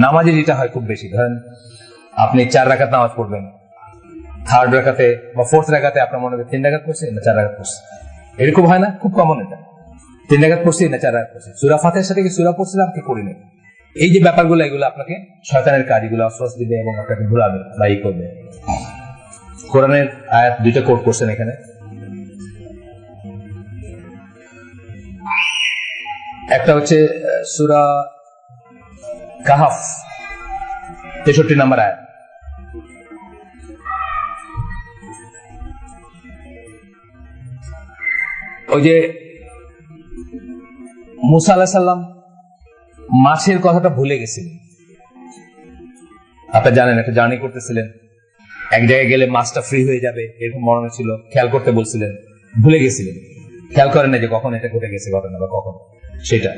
নামাজে যেটা হয় খুব বেশি, ধরেন আপনি 4 রাকাত নামাজ পড়বেন, 3rd রাকাতে বা 4th রাকাতে আপনার মনে হয় 3 রাকাত পড়ছে না 4 রাকাত পড়ছে, এরকম হয় না? খুব কমন এটা, 3 রাকাত পড়ছি না 4 রাকাত পড়ছি, সূরা ফাতিহার সাথে কি সূরা পড়ছিলাম কি পড়ি নাই। এই যে ব্যাপারগুলো, এগুলো আপনাকে শয়তানের কাজ, এগুলো অসওয়াস দিবে এবং আপনাকে ভুলাবে বা ই করবে। কোরআনের আয়াত 2টা কোট করছেন এখানে। একটা হচ্ছে সূরা কাহাফ 63 নম্বর আয়াত। ওই যে মুসা আলাইহিস সালাম মাছের কথাটা ভুলে গেছিলেন, আপনারা জানেন, একটা জার্নি করতেছিলেন, এক জায়গায় গেলে মাছটা ফ্রি হয়ে যাবে এরকম মনে ছিল, খেয়াল করতে বলছিলেন, ভুলে গেছিলেন, খেয়াল করেন না যে কখন এটা ঘটে গেছে ঘটনা বা কখন সেটা।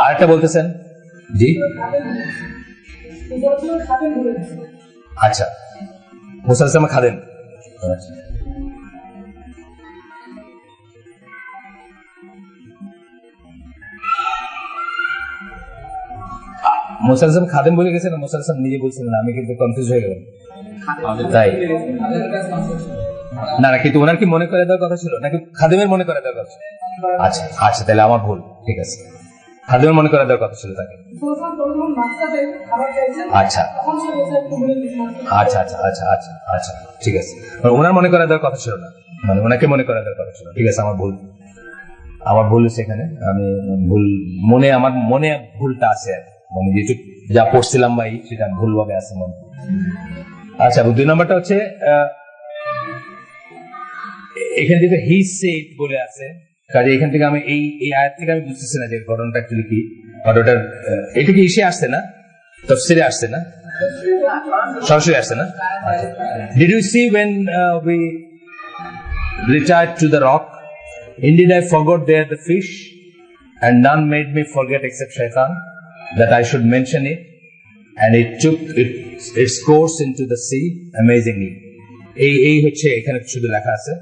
আরেকটা বলতেছেন, জি আচ্ছা, মুসা আলাইহিস সালাম খাদেন। মুসা আলাইহিস সালাম খাদেম বলে গেছেন, মুসা আলাইহিস সালাম নিজে বলছিলেন, আমি কিন্তু কনফিউজ হয়ে গেলাম। তাই না, কিন্তু ওনার কি মনে করে দেওয়ার কথা ছিল নাকি খাদেমের মনে করে দেওয়ার কথা? আচ্ছা আচ্ছা, তাহলে আমার ভুল, ঠিক আছে, খাদেমের মনে করে দেওয়ার কথা ছিল তাকে। আচ্ছা আচ্ছা আচ্ছা আচ্ছা আচ্ছা আচ্ছা, ঠিক আছে, ওনার মনে করে দেওয়ার কথা ছিল না, মানে ওনাকে মনে করে দেওয়ার কথা ছিল, ঠিক আছে, আমার ভুল সেখানে, আমি আমার মনে ভুলটা আছে, মানে যেটুকু যা পড়ছিলাম ভাই সেটা ভুল ভাবে আছে মনে। আচ্ছা, 2 নম্বরটা হচ্ছে এখানে যেটা হি সেড বলে আছে, কাজে এখান থেকে আমি এই আয়াত থেকে আমি বুঝতেছি না যে ঘটনাটা অ্যাকচুয়ালি কি, ঘটনাটার এটা কি এসে আসছে না, তাফসীরে আসছে না, সরাসরি আসছে না? Did you see when we retired to the rock? Indeed, I forgot there the fish, and none made me forget except Shaitan, that I should mention it, and it took its course into the sea amazingly. এই হচ্ছে এখানে শুধু লেখা আছে,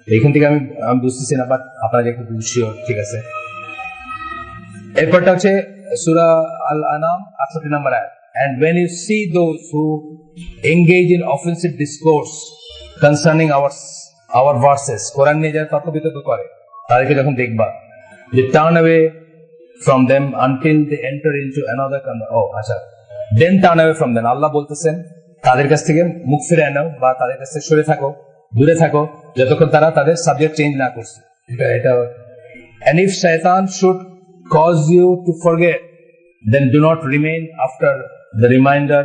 এখান থেকে আমি বুঝতেছি না, বাট আপনারা একটু শিওর, ঠিক আছে। এরপরটা হচ্ছে সূরা আল আনাম 68 নম্বর আয়াত। And when you see those who engage in offensive discourse concerning our verses, কোরআন নিয়ে যারা তর্ক বিতর্ক করে, তাদেরকে যখন দেখবা, they turn away from them until they enter into another then turn away from them. আল্লাহ বলতেছেন তাদের কাছ থেকে মুখ ফিরে নাও বা তাদের কাছ থেকে সরে থাকো, দূরে থাকো, যতক্ষণ তারা তাদের সাবজেক্ট চেঞ্জ না করছে। এটা and if shaitan should cause you to forget, then do not remain after the reminder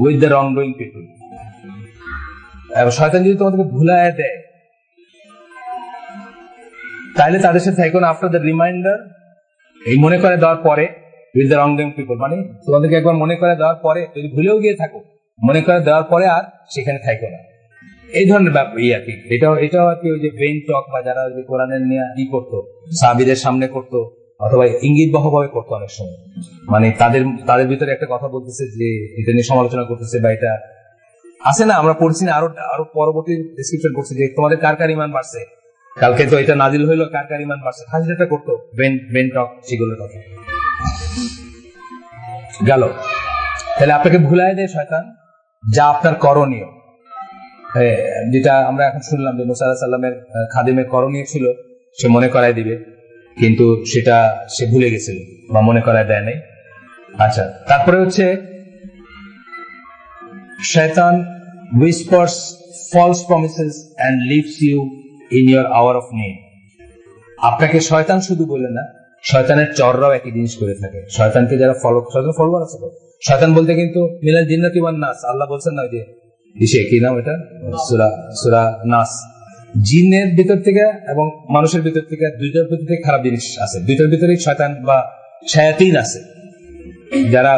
with the wrongdoing people. শয়তান যদি তোমাদেরকে ভুলায় দেয়, তাহলে তাদের সাথে থাকো না আফটার দ্য রিমাইন্ডার, এই মনে করে দেওয়ার পরে, উইথ দ্য রংডুইং পিপল, মানে তোমাদেরকে একবার মনে করে দেওয়ার পরে যদি ভুলেও গিয়ে থাকো, মনে করে দেওয়ার পরে আর সেখানে থাকো না, এই ধরনের ব্যাপার আর কি। এটাও আর কি ওই যে ভেইন টক বা যারা ওই কোরআনের নিয়ে ই করতো, সাহাবীদের সামনে করতো অথবা ইঙ্গিত বহভাবে করতো অনেক সময়, মানে তাদের ভিতরে একটা কথা বলতেছে যে এটা নিয়ে সমালোচনা করতেছে বা এটা আছে না, আমরা পড়ছি না, আরো পরবর্তী ডিসক্রিপশন করছে যে তোমাদের কার কার ঈমান বাড়ছে, কালকে তো এটা নাজিল হইলো, কার কার ঈমান বাড়ছে, খালি এটা করতো ভেইন টক, সেগুলোর কথা গেল। তাহলে আপনাকে ভুলাই দেয় শয়তান যা আপনার করণীয়, যেটা আমরা এখন শুনলাম যে মুসা আলাইহিস সালামের খাদিমের করণীয় ছিল, সে মনে করায় দিবে, কিন্তু সেটা সে ভুলে গেছিল বা মনে করায় দেয় নাই। আচ্ছা, তারপরে হচ্ছে শয়তান whispers false promises and leaves you in your hour of need. আপনাকে শয়তান শুধু বলে না, শয়তানের চররাও একই জিনিস করে থাকে। শয়তানকে যারা ফলোয়ার আছে, শয়তান বলতে কিন্তু মিনাল জিন্নাতি ওয়ান নাস, আল্লাহ বলছেন না যে কি নাম এটা, সূরা নাস, জিনের ভিতর থেকে এবং মানুষের ভিতর থেকে দুইটার ভিতর থেকে খারাপ জিনিস আছে, দুইটার ভিতরেই শয়তান বা শায়াতিন আছে, যারা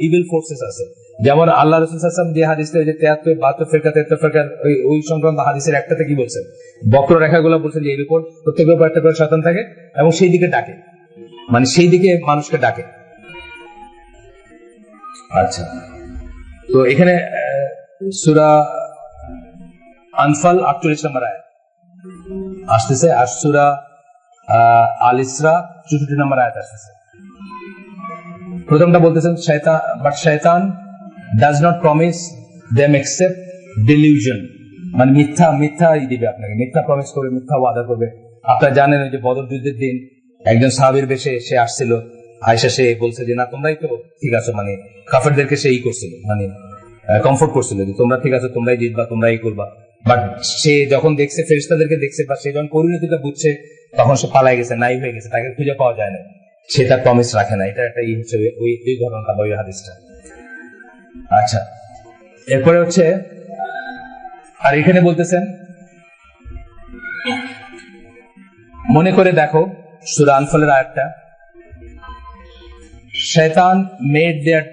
ইভিল ফোর্সেস আছে। যেমন আল্লাহ রাসূল সাল্লাল্লাহু আলাইহি ওয়াসাল্লাম যে হাদিসটা 73 ফিরকা 73 ফিরকার ওই সংক্রান্ত হাদিসের একটাতে কি বলছেন, বক্ররেখাগুলো বলছেন যে এর উপর প্রত্যেকের উপর একটা করে শয়তান থাকে এবং সেই দিকে ডাকে, মানে সেই দিকে মানুষকে ডাকে। আচ্ছা, তো এখানে সূরা আনফাল 48 নম্বর আয়াত আসতেছে, আর সূরা আল ইসরা 64 নম্বর আয়াত আসতেছে। প্রথমটা বলতেছেন শয়তান does not promise them except delusion, মানে মিথ্যা দিবে আপনাকে, মিথ্যা প্রমিস করবে, মিথ্যা ওয়াদা করবে। আপনারা জানেন যে বদর যুদ্ধের দিন একজন সাহাবীর বেশে সে আসছিল, আয়েশা সে বলছে যে না তোমরাই তো ঠিক আছে, মানে কাফেরদেরকে সে করছিল, মানে কমফোর্ট করছিল যে তোমরা ঠিক আছে, তোমরাই জিতবা, তোমরাই করবা। বাট সে যখন দেখছে, ফেরেশতাদেরকে দেখছে বা সে যখন পরিণতিটা বুঝছে, তখন সে পালাই গেছে, নাই হয়ে গেছে, তাকে খুঁজে পাওয়া যায় না, সে তার প্রমিস রাখে না। এটা একটা হিসেবে ওই ঘটনাটা বা ওই হাদিসটা। আচ্ছা, এরপরে হচ্ছে আর এখানে বলতেছেন মনে করে দেখো সূরা আনফালের আয়াতটা, শয়তান made their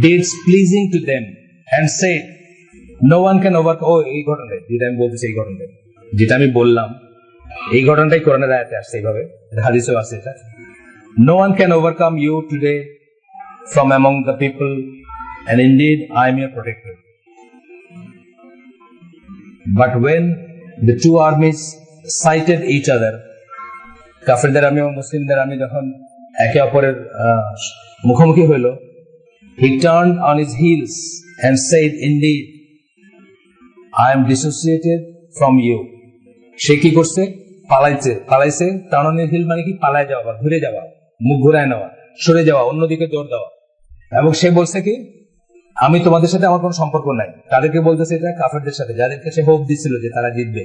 deeds pleasing to them and said no one can overcome, এই ঘটনাটা যেটা আমি বলতেছি, এই ঘটনাটা যেটা আমি বললাম, এই ঘটনাটাই কোরআনের আয়াতে আসছে, এইভাবে হাদিসেও আছে এটা, no one can overcome you today from among the people and indeed I am your protector. But when the two armies sighted each other, কাফেরদের আর্মি এবং মুসলিমদের আর্মি যখন একে অপরের মুখোমুখি হইল, he turned on his heels and said indeed I am dissociated from you. সে কি করছে, পালাইছে। turn on his heel মানে কি, পালায় যাওয়া বা ঘুরে যাওয়া, মুখ ঘুরায় নেওয়া, সরে যাওয়া, অন্যদিকে দৌড় দেওয়া। এবং সে বলছে কি আমি তোমাদের সাথে আমার কোনো সম্পর্ক নাই, তাদেরকে বলতেছে এটা কাফেরদের সাথে, যাদেরকে সে হোপ দিছিল যে তারা জিতবে।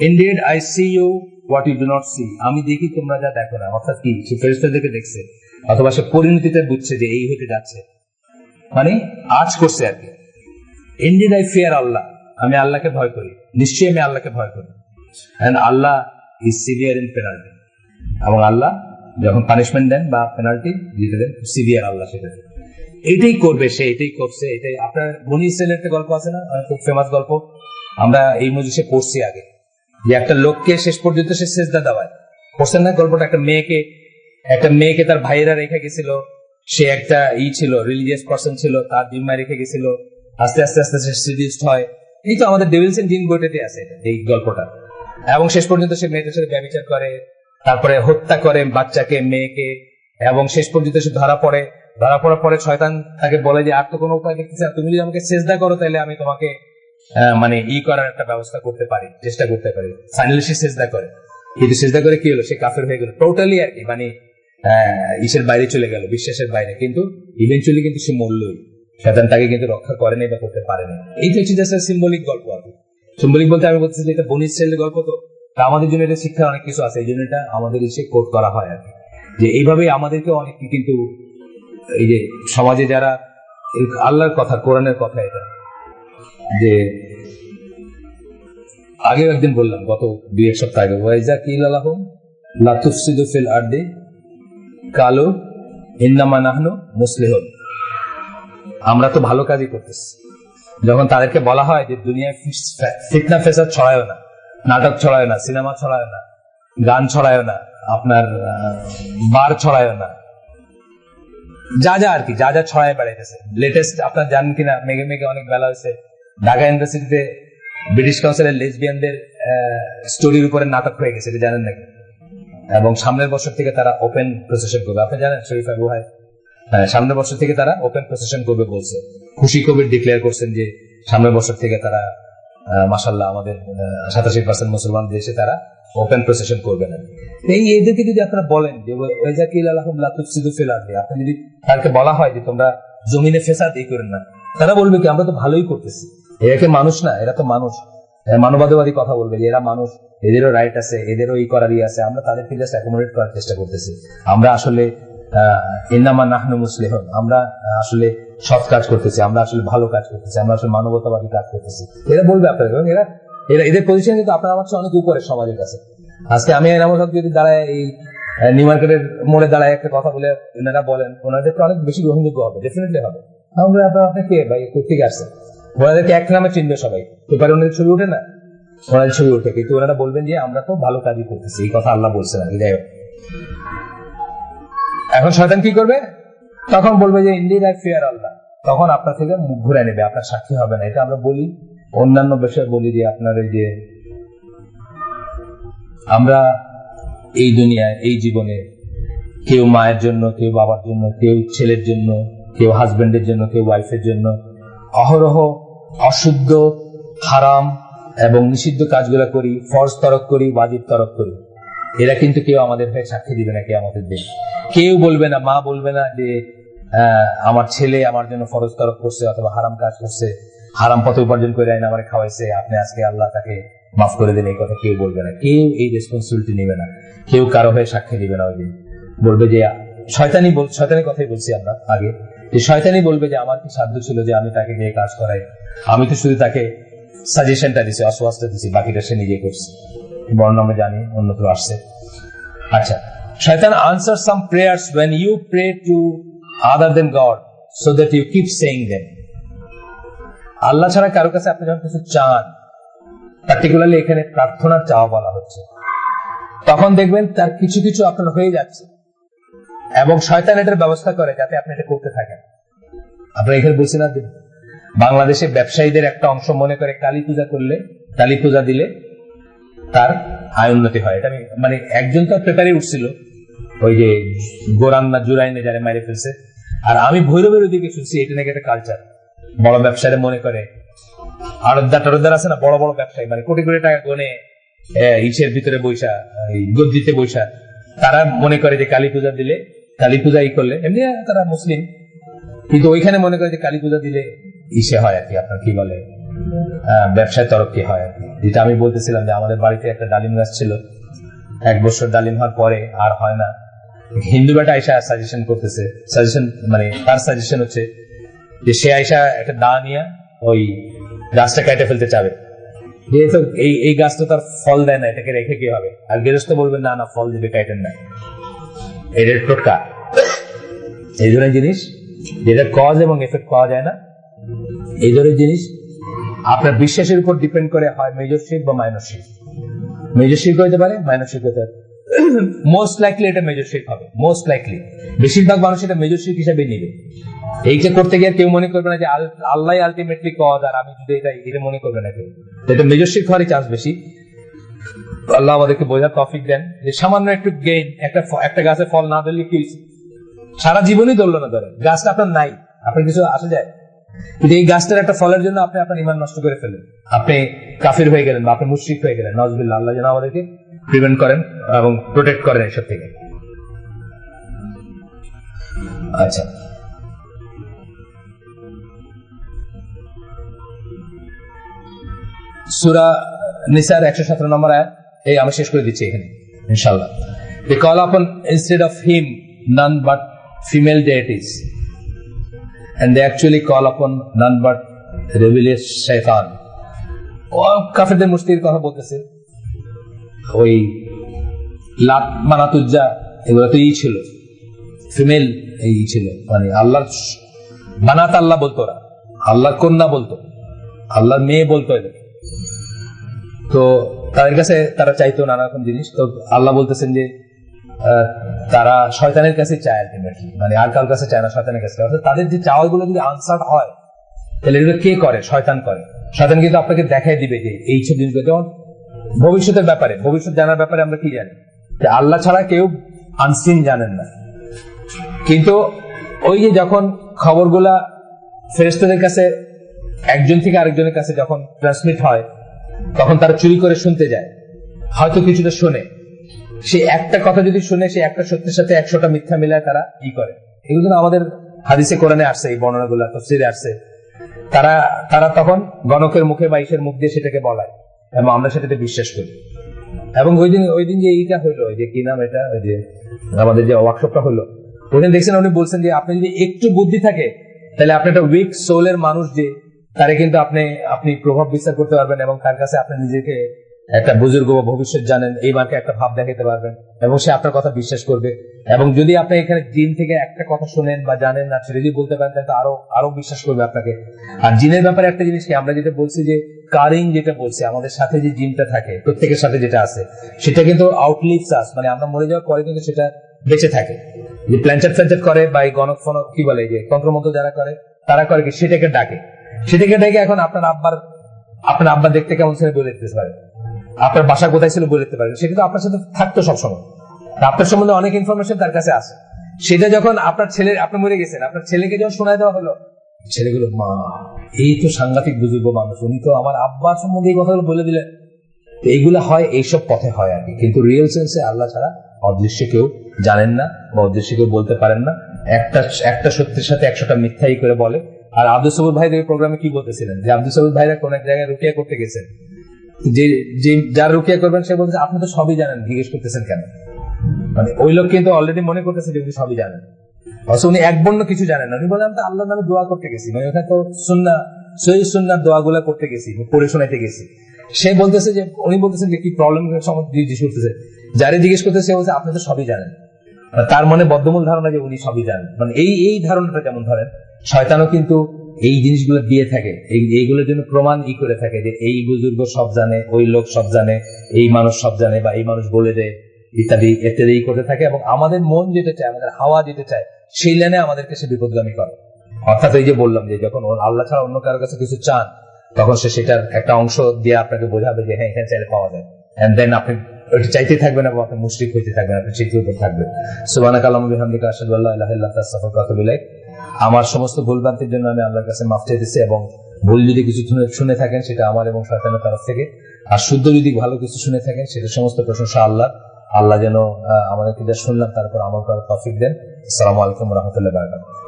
Indeed I see you what you do not see, আমি দেখি তোমরা যা দেখো না। অর্থাৎ কি, সে ফেরেশতাদেরকে দেখছে অথবা সে পরিণতিতে বুঝছে যে এই হতে যাচ্ছে, মানে আজ করছে আর কি। Indeed I fear Allah, আমি আল্লাহকে ভয় করি, নিশ্চয়ই আমি আল্লাহকে ভয় করি। And Allah is severe in penalty, এবং আল্লাহ যখন পানিশমেন্ট দেন বা পেনাল্টি দিতে দেন, সিভিয়ার আল্লাহ সেটা এটাই করবে, সে এটাই করছে। এটাই আপনার বনি ইসরাইলের একটা গল্প আছে না, খুব ফেমাস গল্প, আমরা এই মজলিসে পড়ছি আগে, যে একটা লোককে শেষ পর্যন্ত সে সেজদা দেওয়ায় পড়ছেন না গল্পটা, একটা মেয়েকে তার ভাইয়েরা রেখে গেছিল, সে একটা ছিল রিলিজিয়াস পার্সন ছিল, তার জিম্মায় রেখে গেছিল, আস্তে আস্তে আস্তে সে সিডিউসড হয়। এই তো আমাদের ডেভিলস এন্ড জিন বইটাতে আছে এই গল্পটা। এবং শেষ পর্যন্ত সে মেয়েদের সাথে ব্যভিচার করে, তারপরে হত্যা করে বাচ্চাকে, মেয়েকে, এবং শেষ পর্যন্ত সে ধরা পড়ার পরে শয়তান তাকে বলে যে আর তো কোনো উপায় দেখতেছি, তুমি যদি আমাকে সেজদা করো তাহলে আমি তোমাকে মানে করার একটা ব্যবস্থা করতে পারি, চেষ্টা করতে পারি। ফাইনালি সে সেজদা করে, কিন্তু সেজদা করে কি হলো, সে কাফের হয়ে গেল টোটালি আর কি, মানে ইসের বাইরে চলে গেল, বিশ্বাসের বাইরে। কিন্তু ইভেন্চুয়ালি কিন্তু সে মরলই, শয়তান তাকে কিন্তু রক্ষা করেনি বা করতে পারেনি। এই তো হচ্ছে জাস্ট সিম্বলিক গল্প আর কি। সিম্বলিক বলতে আমি বলতেছি এটা বনি ইসরাইলের গল্প, তো আমাদের জন্য এটা শিক্ষার অনেক কিছু আছে, এই জন্য এটা আমাদের এসে কোট করা হয় আর কি, যে এইভাবেই আমাদেরকে অনেক কিন্তু এই যে সমাজে যারা আল্লাহর কথা, কোরআনের কথা, এটা যে আগেও একদিন বললাম গত 2-1 সপ্তাহ আগে, ওয়াইজা কিল আলাহুম লা তুফসিদু ফিল আরদি কালু ইন্নামা নাহনু মুসলিহুন, আমরা তো ভালো কাজই করতেছি। যখন তাদেরকে বলা হয় যে দুনিয়ায় ফিতনা ফেসাদ ছড়ায় না, নাটক ছড়ায় না, সিনেমা ছড়ায় না, গান ছড়ায় না, আপনার বার ছড়ায় না, যা আর কি যা ছড়ায় বেড়াইতেছে। লেটেস্ট আপনার জানেন কিনা, মেঘে মেঘে অনেক বেলা হয়েছে, ঢাকা ইউনিভার্সিটিতে ব্রিটিশ কাউন্সিলের লেসবিয়ানদের স্টোরির উপরে নাটক হয়ে গেছে, এটা জানেন নাকি? এবং সামনের বছর থেকে তারা ওপেন প্রসেশন করবে, আপনি জানেন শরীফ আবু হায়, সামনের বছর থেকে তারা ওপেন প্রসেশন করবে বলছে। খুশি কবির ডিক্লেয়ার করছেন যে সামনের বছর থেকে তারা মাশাআল্লাহ আমাদের 87% মুসলমান দেশে তারা ওপেন প্রসেশন করবে না। এই এদেরকে যদি আপনারা বলেন যে ওয়াজাকিল আলাহুম লা তুফসিদু ফিল আরদি, আপনি যদি তাদেরকে বলা হয় যে তোমরা জমিনে ফেসাদ করেন না, তারা বলবে কি আমরা তো ভালোই করতেছি, এরা কি মানুষ না, এরা তো মানুষ, মানবতাবাদী কথা বলবে যে এরা মানুষ, এদেরও রাইট আছে, এদেরও করারই আছে, আমরা তাদেরকে জাস্ট অ্যাকোমোডেট করার চেষ্টা করতেছি, আমরা আসলে ইন্নামা নাহনু মুসলিহুন, আমরা আসলে সৎ কাজ করতেছি, আমরা আসলে ভালো কাজ করতেছি, আমরা আসলে মানবতাবাদী কাজ করতেছি, এরা বলবে আপনাদের। এবং এদের পজিশন কিন্তু আপনার আমার অনেক উপরে সমাজের কাছে। আজকে আমি এনামুল হক যদি দাঁড়ায় এই নিউ মার্কেটের মোড়ে দাঁড়ায় একটা কথা বলে এনারা বলেন, ওনাদের অনেক বেশি গ্রহণযোগ্য হবে, ডেফিনেটলি হবে। আপনার কে ভাই, কোথেকে আসছে, ওনাদেরকে এক নামে চিনবে সবাই, পেপারে ওনাদের ছবি ওঠে না, ওনাদের ছবি ওঠে, কিন্তু ওনারা বলবেন যে আমরা তো ভালো কাজই করতেছি, এই কথা আল্লাহ বলছেন আর কি। যাই হোক, এখন শয়তান কি করবে, তখন বলবে যে ইনডিড আই ফিয়ার আল্লাহ, তখন আপনার থেকে মুখ ঘুরে নেবে, আপনার সাক্ষী হবে না। এটা আমরা বলি অন্যান্য বিষয়ে বলি যে আপনার এই যে আমরা এই দুনিয়ায়, এই জীবনে কেউ মায়ের জন্য, কেউ বাবার জন্য, কেউ ছেলের জন্য, কেউ হাজবেন্ডের জন্য, কেউ ওয়াইফের জন্য অহরহ অশুদ্ধ, হারাম এবং নিষিদ্ধ কাজগুলো করি, ফরজ তরক করি, ওয়াজিব তরক করি। এরা কিন্তু কেউ আমাদের হয়ে সাক্ষী দিবে না কিয়ামতের দিন। কেউ বলবে না, মা বলবে না যে আমার ছেলে আমার জন্য ফরজ তরক করছে অথবা হারাম কাজ করছে, হারাম পথে উপার্জন করে আইন আমার খাওয়াইছে, আপনি আজকে আল্লাহ তাকে মাফ করে দেন, এই কথা কেউ বলবে না, কেউ এই রেসপন্সিবিলিটি নেবে না, কেউ কারো হয়ে সাক্ষী দিবে না। ওই দিন বলবে যে শয়তানি কথাই বলছি আমরা আগে, যে শয়তানি বলবে যে আমার কি সাধ্য ছিল যে আমি তাকে যে কাজ করাই, আমি তো শুধু তাকে সাজেশনটা দিছি, অসওয়াসটা দিছি, বাকিটা সে নিজে করছে। বর্ণ আমরা জানি অন্যত্র আসছে। আচ্ছা, শয়তান answers some prayers when you pray to other than God so that you keep saying them. আল্লাহ ছাড়া কারো কাছে আপনি যখন কিছু চান, পার্টিকুলারলি এখানে প্রার্থনার চাওয়া বলা হচ্ছে, তখন দেখবেন তার কিছু কিছু আপনার হয়ে যাচ্ছে এবং শয়তান এটার ব্যবস্থা করে যাতে আপনি এটা করতে থাকেন। আপনারা এখানে বলছি না, বাংলাদেশে ব্যবসায়ীদের একটা অংশ মনে করে কালী পূজা করলে, কালী পূজা দিলে তার আয় উন্নতি হয়। এটা আমি মানে একজন তো পেপারে উঠছিল, ওই যে গোরান না জুরাইনে যারা মাইরে ফেলছে, আর আমি ভৈরবের ওদিকে শুনছি এটা নাকি একটা কালচার। বড় ব্যবসায়ীরা মনে করে, আড়তদার আছে না, বড় বড় ব্যবসায়ী মানে কোটি কোটি টাকা গনে ইসের ভিতরে বৈশা, গদ্দিতে বৈশা, তারা মনে করে যে কালী পূজা দিলে, কালী পূজা করলে, এমনি তারা মুসলিম, কিন্তু ওইখানে মনে করে যে কালী পূজা দিলে ইসে হয় আর কি, আপনার কি বলে ব্যবসায় তরক্কি হয় আর কি। যেটা আমি বলতেছিলাম যে আমাদের বাড়িতে একটা ডালিম গাছ ছিল, 1 বছর ডালিম হওয়ার পরে আর হয় না। হিন্দু বেটা আইসা সাজেশন করতেছে, সাজেশন মানে তার সাজেশন হচ্ছে যে সে আইসা একটা দা নিয়ে ওই গাছটা কেটে ফেলতে চাবে, যেহেতু এই গাছ তো তার ফল দেয় না, এটাকে রেখে কি হবে? আর গেরস্ত বলবে না না ফল দিবে, কাটেন না। এটার টোটকা, এই ধরনের জিনিস যেটা কজ এবং এফেক্ট পাওয়া যায় না, এই ধরনের জিনিস আপনার বিশ্বাসের উপর ডিপেন্ড করে, হয় মেজর শিরক বা মাইনর শিরক। মেজর শিরক হতে পারে, মাইনর শিরক হতে পারে। মোস্ট লাইকলি এটা মেজর শিরক হবে, মোস্ট লাইকলি। বেশিরভাগ মানুষ এটা মেজর শিরক হিসেবে নিবে। এইটা করতে গিয়ে কেউ মনে করবে না যে আল্লাহ আলটিমেটলি কজ, আর আমি যদি এটা মনে করবে না কেউ, এটা মেজর শিরক হওয়ারই চান্স বেশি। আল্লাহ আমাদেরকে বোঝার তৌফিক দেন যে সামান্য একটু গেইন, একটা গাছে ফল না ধরলে কি সারা জীবনই ধরলো না, ধরে গাছটা আপনার নাই, আপনার কিছু আসে যায়, কিন্তু এই গাছটার একটা ফলের জন্য আপনি আপনার ঈমান নষ্ট করে ফেলেন, আপনি কাফির হয়ে গেলেন বা আপনি মুশরিক হয়ে গেলেন। নাউজুবিল্লাহ, আল্লাহ যেন আমাদেরকে প্রিভেন্ট করেন এবং প্রোটেক্ট করেন এসব থেকে। আচ্ছা, সূরা নিসার 117 নম্বর আয়াত, এই আমি শেষ করে দিচ্ছি এখানে ইনশাআল্লাহ। They call upon instead of him none but female deities, and they actually call upon none but rebellious shaitan. ও কাফেরদের মুশরিকদের কথা বলতেছে, ওই লাত মানাত উজ্জা এগুলো তো ছিল, ফিমেল এই ছিল, মানে আল্লাহর বানাত আল্লাহ বলতো, ওরা আল্লাহর কন্যা বলতো, আল্লাহর মেয়ে বলতো এদের। তো তাদের কাছে তারা চাইতো নানা রকম জিনিস। তো আল্লাহ বলতেছেন যে তারা শয়তানের কাছে চায় আলটিমেটলি, মানে আর কারোর কাছে চায় না, শয়তানের কাছে। তাদের যে চাওয়াগুলো যদি আনসার হয়, তাহলে এগুলো কে করে? শয়তান করে। শয়তান কিন্তু আপনাকে দেখাই দিবে যে এই সব জিনিসগুলো, যেমন ভবিষ্যতের ব্যাপারে, ভবিষ্যৎ জানার ব্যাপারে আমরা কি জানি যে আল্লাহ ছাড়া কেউ আনসিন জানেন না। কিন্তু ওই যে যখন খবরগুলা ফেরেশতাদের কাছে একজন থেকে আরেকজনের কাছে যখন ট্রান্সমিট হয়, তখন তারা চুরি করে শুনতে যায়, হয়তো কিছুটা শোনে, সে একটা কথা যদি শুনে, সে একটা সত্যের সাথে 100টা মিথ্যা মিলায় তারা ই করে। এগুলো কিন্তু আমাদের হাদিসে কোরআনে আসছে, এই বর্ণনাগুলো তাফসীরে আসছে। তারা তখন গণকের মুখে বা ঈশের মুখ দিয়ে সেটাকে বলায় এবং আমরা সেটাতে বিশ্বাস করি। এবং ওই দিন যে এইটা হইলো, যে কি নাম এটা, ওই যে আমাদের যে ওয়ার্কশপটা হলো, ওইদিন দেখছেন উনি বলছেন যে আপনি যদি একটু বুদ্ধি থাকে, তাহলে আপনি একটা উইক সোলের মানুষ, যে তারে কিন্তু আপনি প্রভাব বিস্তার করতে পারবেন এবং তার কাছে আপনি নিজেকে একটা বুজুর্গ বা ভবিষ্যৎ জানেন এই মার্কে একটা ভাব দেখাতে পারবেন এবং সে আপনার কথা বিশ্বাস করবে। এবং যদি আপনি এখানে জিন থেকে একটা কথা শুনেন বা জানেন না, সেটা যদি বলতে পারেন, তাহলে আরো বিশ্বাস করবে আপনাকে। আর জিনের ব্যাপারে একটা জিনিস কি, আমরা যেটা বলছি যে কারিং, যেটা বলছি আমাদের সাথে যে জিনটা থাকে প্রত্যেকের সাথে যেটা আছে, সেটা কিন্তু আউটলিভস আস, মানে আমরা মরে যাওয়ার পরে কিন্তু সেটা বেঁচে থাকে। যে প্ল্যানচেট করে বা এই গণক ফনক কি বলে, যে তন্ত্রমন্ত্র যারা করে, তারা করে কি সেটাকে ডাকে। এখন আপনার আব্বা দেখতে কেমন ছিল বলে দিতে পারে, আপনার বাসা কোথায় ছিল বলে দিতে পারেন, সেটা তো আপনার সাথে থাকতো সবসময়। আপনার সম্বন্ধে অনেক ইনফরমেশন তার কাছে আছে। সেটা যখন আপনি মরে গেছেন, আপনার ছেলেকে যখন শোনায় দেওয়া হলো, ছেলেগুলো, মা এই তো সাংঘাতিক বুজুর্গ মানুষ, উনি তো আমার আব্বার সম্বন্ধে এই কথাগুলো বলে দিলেন। এইগুলো হয়, এইসব পথে হয় আর কি। কিন্তু রিয়েল সেন্সে আল্লাহ ছাড়া অদৃশ্য কেউ জানেন না বা অদৃশ্য কেউ বলতে পারেন না। একটা সত্যের সাথে 100টা মিথ্যাই করে বলে। আর আব্দুল সবুর ভাই এই প্রোগ্রামে কি বলতেছিলেন, যে আব্দুল সবুর ভাইরা কোন এক জায়গায় রুকিয়া করতে গেছেন, যে যার রুকিয়া করবেন সে বলছে আপনি তো সবই জানেন, জিজ্ঞেস করতেছেন কেন? মানে ওই লোক কিন্তু অলরেডি মনে করতেছে যে উনি সবই জানেন, অথচ উনি এক বর্ণ কিছু জানেন না। উনি বলেন তো আল্লাহর নামে দোয়া করতে গেছি, মানে ওখানে তো সহিহ সুন্নাহ দোয়াগুলা করতে গেছি, পড়ে শোনাইতে গেছি। সে বলতেছে যে, উনি বলতেছেন যে কি প্রবলেম জিজ্ঞেস করতেছে, যারে জিজ্ঞেস করতেছে সে বলছে আপনি তো সবই জানেন। তার মনে বদ্ধমূল ধারণা যে উনি সবই জানেন। মানে এই ধারণাটা যেমন ধরেন, শয়তানও কিন্তু এই জিনিসগুলো দিয়ে থাকে, এইগুলোর জন্য প্রমাণ করে থাকে যে এই বুজুর্গ সব জানে, ওই লোক সব জানে, এই মানুষ সব জানে, বা এই মানুষ বলে দেয় ইত্যাদি ইত্যাদি করতে থাকে। এবং আমাদের মন যেটা চায়, আমাদের হাওয়া যেটা চায়, সেই লাইনে আমাদেরকে সে বিপদগামী করে। অর্থাৎ এই যে বললাম যে যখন আল্লাহ ছাড়া অন্য কারোর কাছে কিছু চান, তখন সে সেটার একটা অংশ দিয়ে আপনাকে বোঝাবে যে হ্যাঁ, এখানে চাইলে পাওয়া যায়, এন্ড দেন আপনি ওইটা চাইতে থাকবেন এবং আপনি মুশরিক হইতে থাকবেন, আপনি সেটির উপর থাকবেন। সুবহানাকাল্লাহুম্মা ওয়া বিহামদিকা আশহাদু আল্লা ইলাহা ইল্লা আনতা আস্তাগফিরুকা ওয়া আতুবু ইলাইক। আমার সমস্ত ভুলভ্রান্তির জন্য আমি আল্লাহর কাছে মাফ চাইতেছি, এবং ভুল যদি কিছু শুনে থাকেন সেটা আমার এবং শয়তানের তরফ থেকে, আর শুদ্ধ যদি ভালো কিছু শুনে থাকেন সেটা সমস্ত প্রশংসা আল্লাহ। আল্লাহ যেন আমাদেরকে যা শুনলাম তারপর আমল করার তৌফিক দেন। আসসালামু আলাইকুম ওয়া রাহমাতুল্লাহি ওয়া বারাকাতুহু।